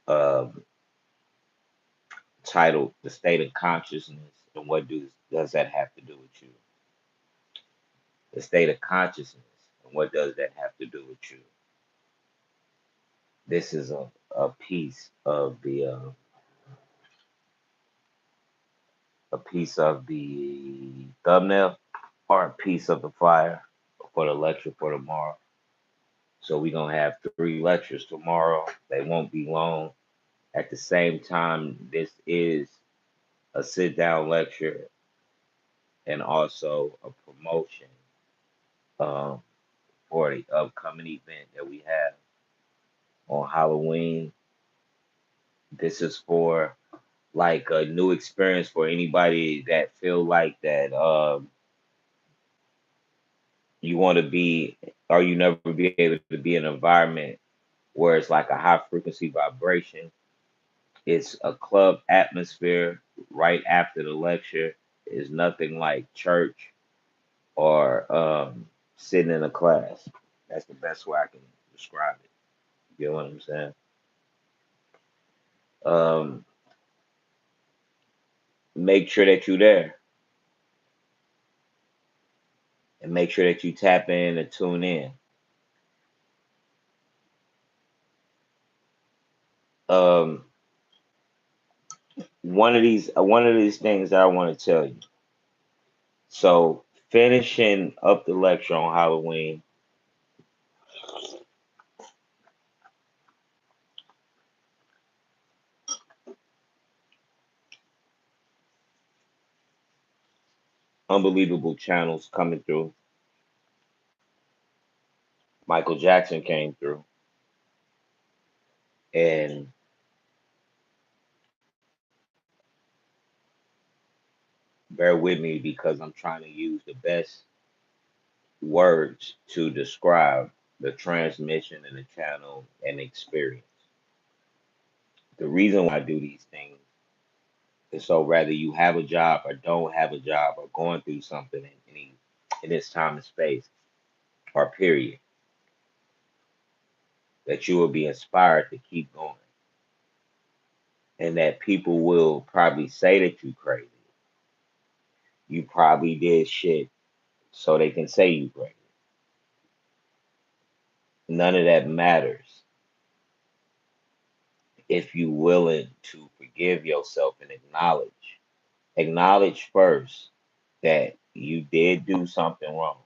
um, titled "The State of Consciousness and What does that have to do with you?" The state of consciousness and what does that have to do with you? This is a piece of the thumbnail or a piece of the flyer for the lecture for tomorrow. So we're gonna have 3 lectures tomorrow. They won't be long. At the same time, this is a sit down lecture and also a promotion um, for the upcoming event that we have on Halloween. This is for like a new experience for anybody that feel like that you want to be or you never be able to be in an environment where it's like a high frequency vibration. It's a club atmosphere right after the lecture. is nothing like church or sitting in a class. That's the best way I can describe it. You know what I'm saying? Um, make sure that you're there and make sure that you tap in and tune in. Um, one of these things that I want to tell you. So finishing up the lecture on Halloween, unbelievable channels coming through. Michael Jackson came through, and bear with me because I'm trying to use the best words to describe the transmission and the channel and experience. The reason why I do these things is so whether you have a job or don't have a job or going through something in this time and space or period, that you will be inspired to keep going. And that people will probably say that you crazy. You probably did shit so they can say you crazy. None of that matters if you willing to forgive yourself and acknowledge. Acknowledge first that you did do something wrong,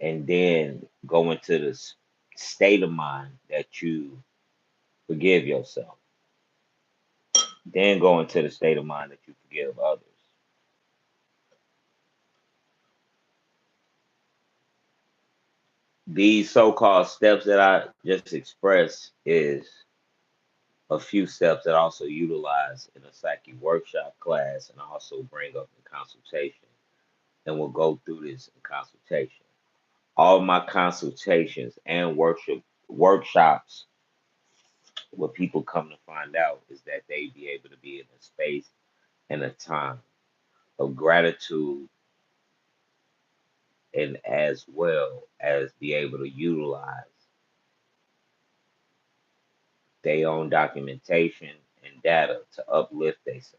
and then go into the state of mind that you forgive yourself. Then go into the state of mind that you forgive others. These so-called steps that I just expressed is a few steps that I also utilize in a psyche workshop class, and I also bring up in consultation, and we'll go through this in consultation. All my consultations and workshops, what people come to find out is that they be able to be in a space and a time of gratitude, and as well as be able to utilize their own documentation and data to uplift themselves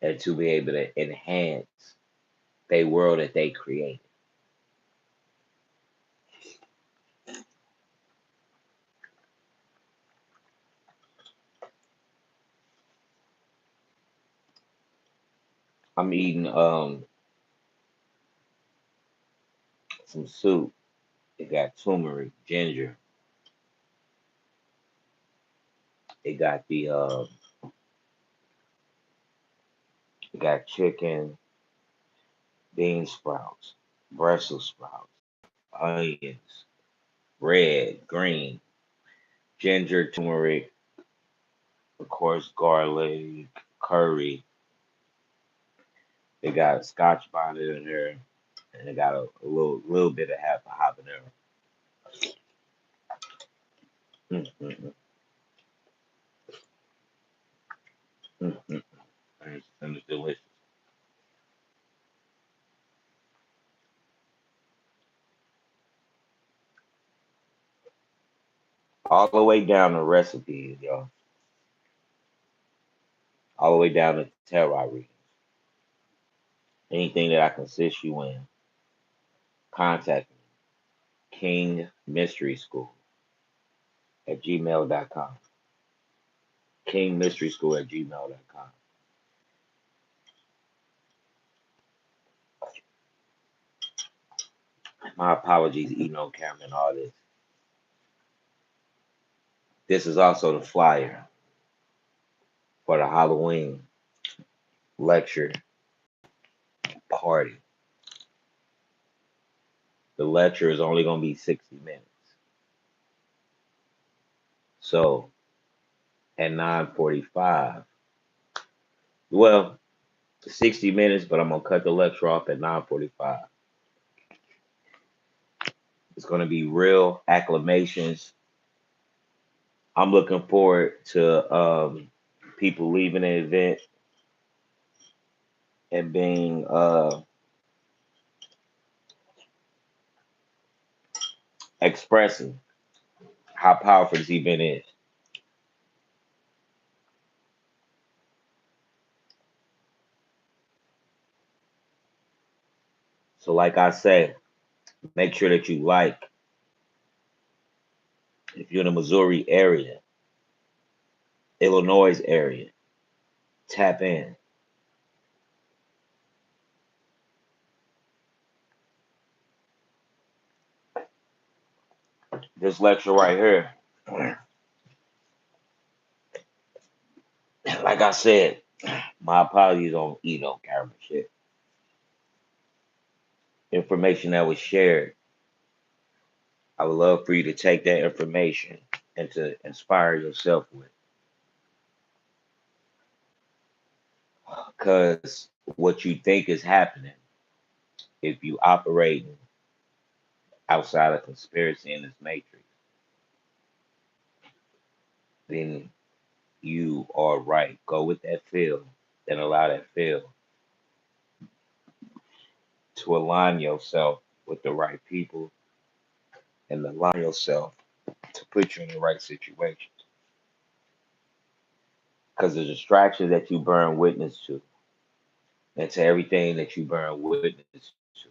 and to be able to enhance their world that they create. I'm eating some soup. It got turmeric, ginger. It got it got chicken, bean sprouts, Brussels sprouts, onions, red, green, ginger, turmeric, of course, garlic, curry. They got scotch bonnet in there, and they got a little bit of half a habanero. Mm, mm, mm, mm, mm. And it's delicious. All the way down the recipes, y'all. All the way down to tarot readings. Anything that I can assist you in, contact me. King Mystery School at gmail.com. King Mystery School at gmail.com. My apologies, eating on camera and all this. This is also the flyer for the Halloween lecture party. The lecture is only going to be 60 minutes. So at 9:45, well, 60 minutes, but I'm going to cut the lecture off at 9:45. It's going to be real acclamations. I'm looking forward to people leaving the event and being expressing how powerful this event is. So like I say, make sure that you like, if you're in the Missouri area, Illinois area, tap in. This lecture right here, like I said, my apologies on eating on camera shit. Information that was shared, I would love for you to take that information and to inspire yourself with. Because what you think is happening, if you operate outside of conspiracy in this matrix, then you are right. Go with that feel and allow that feel to align yourself with the right people and align yourself to put you in the right situations. Because the distraction that you burn witness to, and to everything that you burn witness to,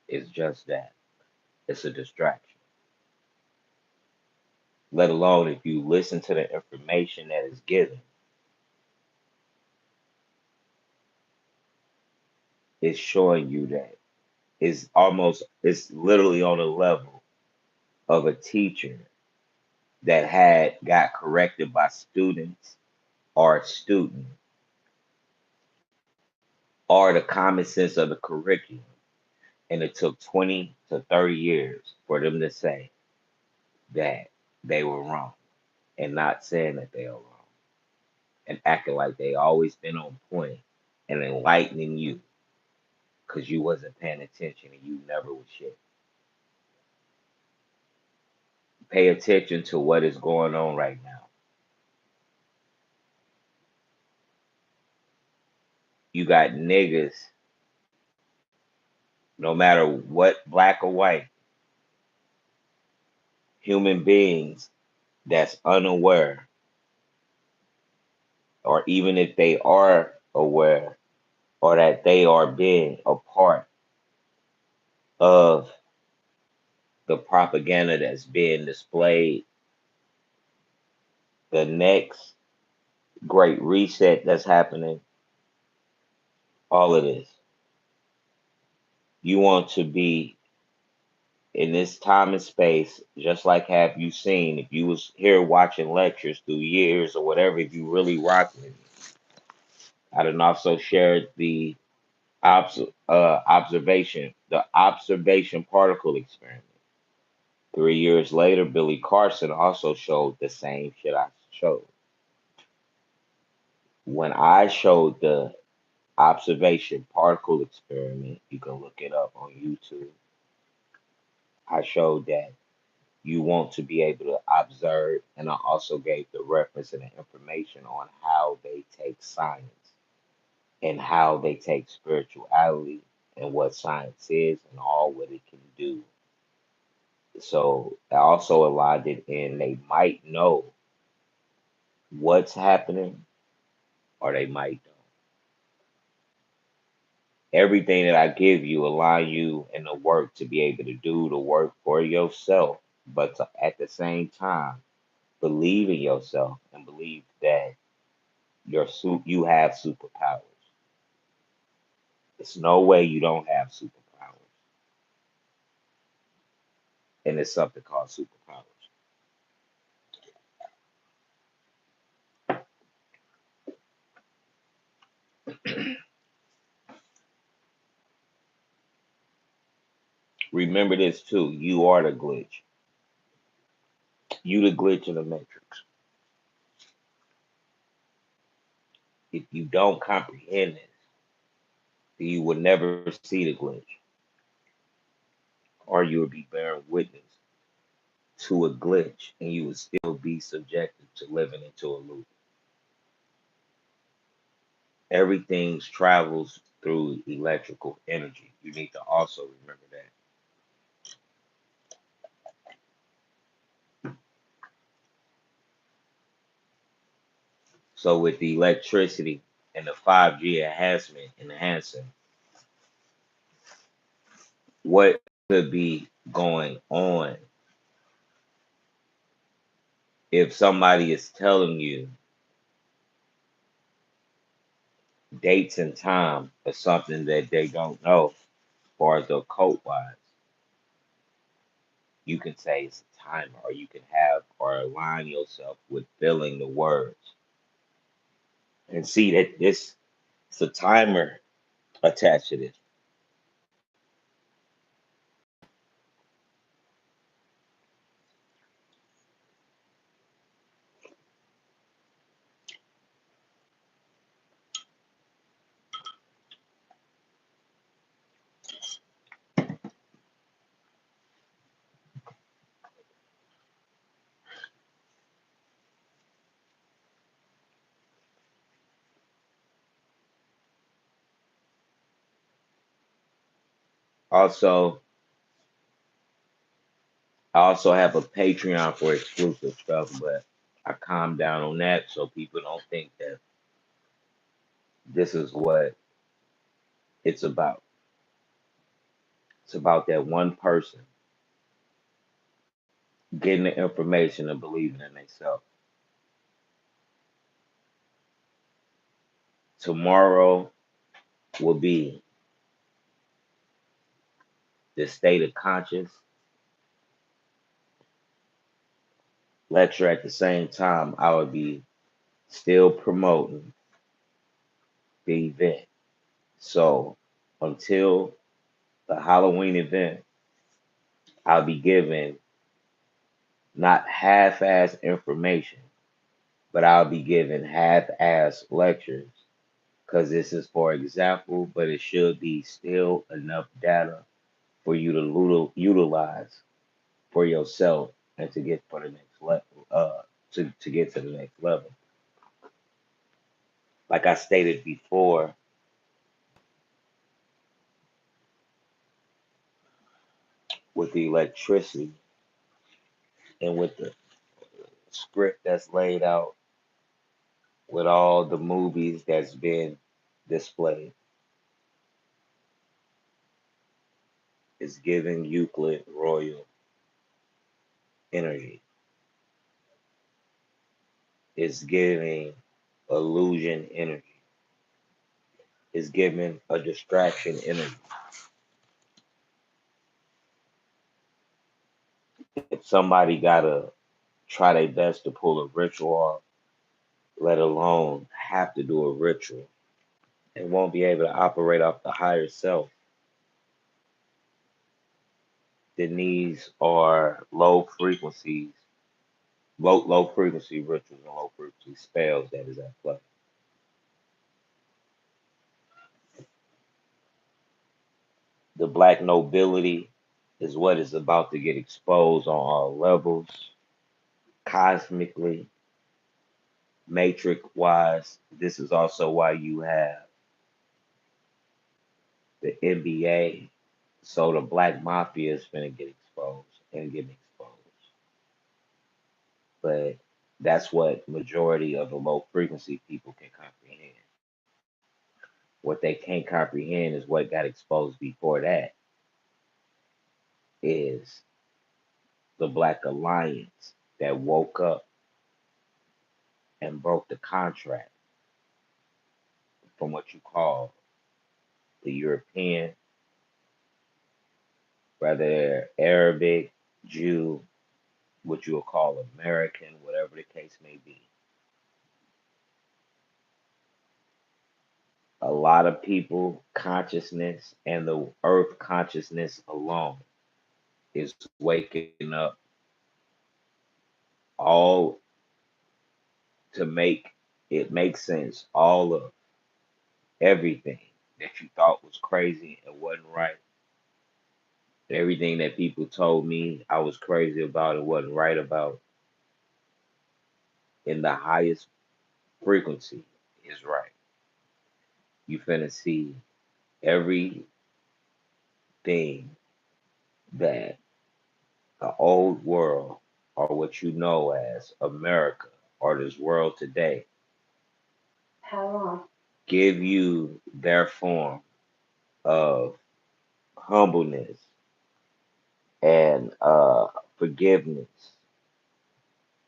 is just that. It's a distraction. Let alone if you listen to the information that is given, it's showing you that it's literally on the level of a teacher that had got corrected by students or a student or the common sense of the curriculum. And it took 20 to 30 years for them to say that they were wrong and not saying that they are wrong and acting like they always been on point and enlightening you because you wasn't paying attention and you never was shit. Pay attention to what is going on right now. You got niggas, no matter what, black or white, human beings that's unaware, or even if they are aware, or that they are being a part of the propaganda that's being displayed, the next great reset that's happening, all of this. You want to be in this time and space, just like have you seen, if you was here watching lectures through years or whatever, if you really rock with me. I done also shared the the observation particle experiment. 3 years later, Billy Carson also showed the same shit I showed. When I showed the observation particle experiment, you can look it up on YouTube. I showed that you want to be able to observe, and I also gave the reference and the information on how they take science and how they take spirituality and what science is and all what it can do. So I also aligned it in they might know what's happening or they might don't. Everything that I give you align you in the work to be able to do the work for yourself, but to, at the same time, believe in yourself and believe that you have superpowers. There's no way you don't have superpowers, and it's something called superpowers. Remember this too. You are the glitch. You the glitch in the matrix. If you don't comprehend this, then you will never see the glitch, or you will be bearing witness to a glitch, and you will still be subjected to living into a loop. Everything travels through electrical energy. You need to also remember that. So with the electricity and the 5G enhancing, what could be going on if somebody is telling you dates and time for something that they don't know, as far as the occult wise, you can say it's a timer, or you can have or align yourself with filling the words and see that this it's a timer attached to this. Also, I also have a Patreon for exclusive stuff, but I calm down on that so people don't think that this is what it's about. It's about that one person getting the information and believing in themselves. Tomorrow will be the state of conscious lecture. At the same time, I will be still promoting the event. So until the Halloween event, I'll be giving not half-ass information, but I'll be giving half-ass lectures because this is for example, but it should be still enough data for you to utilize for yourself and to get for the next level, to get to the next level. Like I stated before, with the electricity and with the script that's laid out, with all the movies that's been displayed, is giving Euclid royal energy. It's giving illusion energy. It's giving a distraction energy. If somebody gotta try their best to pull a ritual off, let alone have to do a ritual, and won't be able to operate off the higher self, then these are low frequency rituals and low frequency spells that is at play. The black nobility is what is about to get exposed on all levels, cosmically, matrix wise. This is also why you have the NBA. So the black mafia is going to get exposed and getting exposed. But that's what majority of the low frequency people can comprehend. What they can't comprehend is what got exposed before that is the Black Alliance that woke up and broke the contract from what you call the European, whether they're Arabic, Jew, what you will call American, whatever the case may be. A lot of people consciousness and the earth consciousness alone is waking up all to make it make sense. All of everything that you thought was crazy and wasn't right. Everything that people told me I was crazy about and wasn't right about in the highest frequency is right. You finna see everything that the old world, or what you know as America, or this world today, give you their form of humbleness and forgiveness,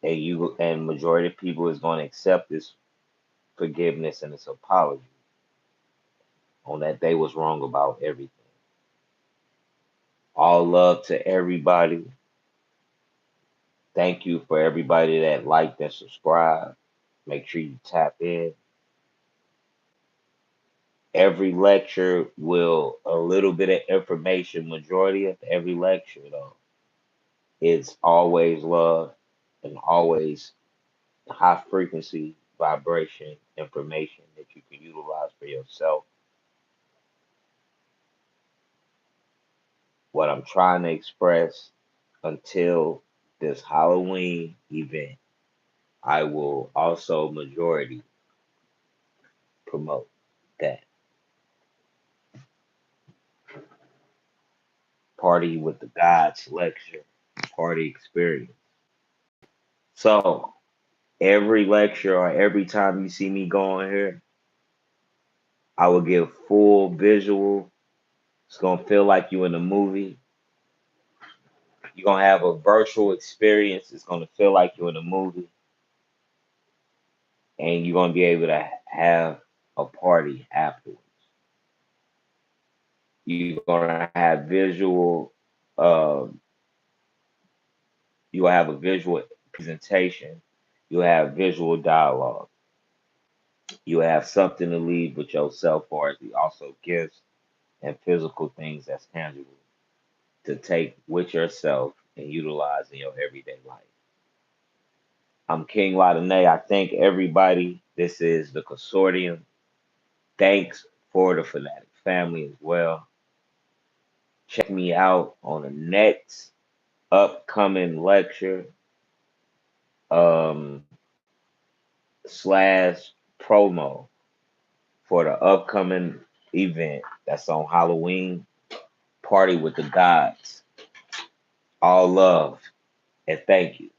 and majority of people is going to accept this forgiveness and this apology on that they was wrong about everything. All love to everybody. Thank you for everybody that liked and subscribed. Make sure you tap in. Every lecture will a little bit of information. Majority of every lecture though is always love and always high frequency vibration information that you can utilize for yourself. What I'm trying to express until this Halloween event, I will also majority promote that party with the gods lecture, party experience. So every lecture or every time you see me go on here, I will give full visual. It's gonna feel like you in a movie. You're gonna have a virtual experience. It's gonna feel like you're in a movie, and you're gonna be able to have a party afterwards. You're gonna have visual. Um, you will have a visual presentation. You have visual dialogue. You have something to leave with yourself, or as we also gifts and physical things that's tangible to take with yourself and utilize in your everyday life. I'm King Dene. I thank everybody. This is the consortium. Thanks for the fanatic family as well. Check me out on the next upcoming lecture um, slash promo for the upcoming event that's on Halloween. Party with the gods. All love and thank you.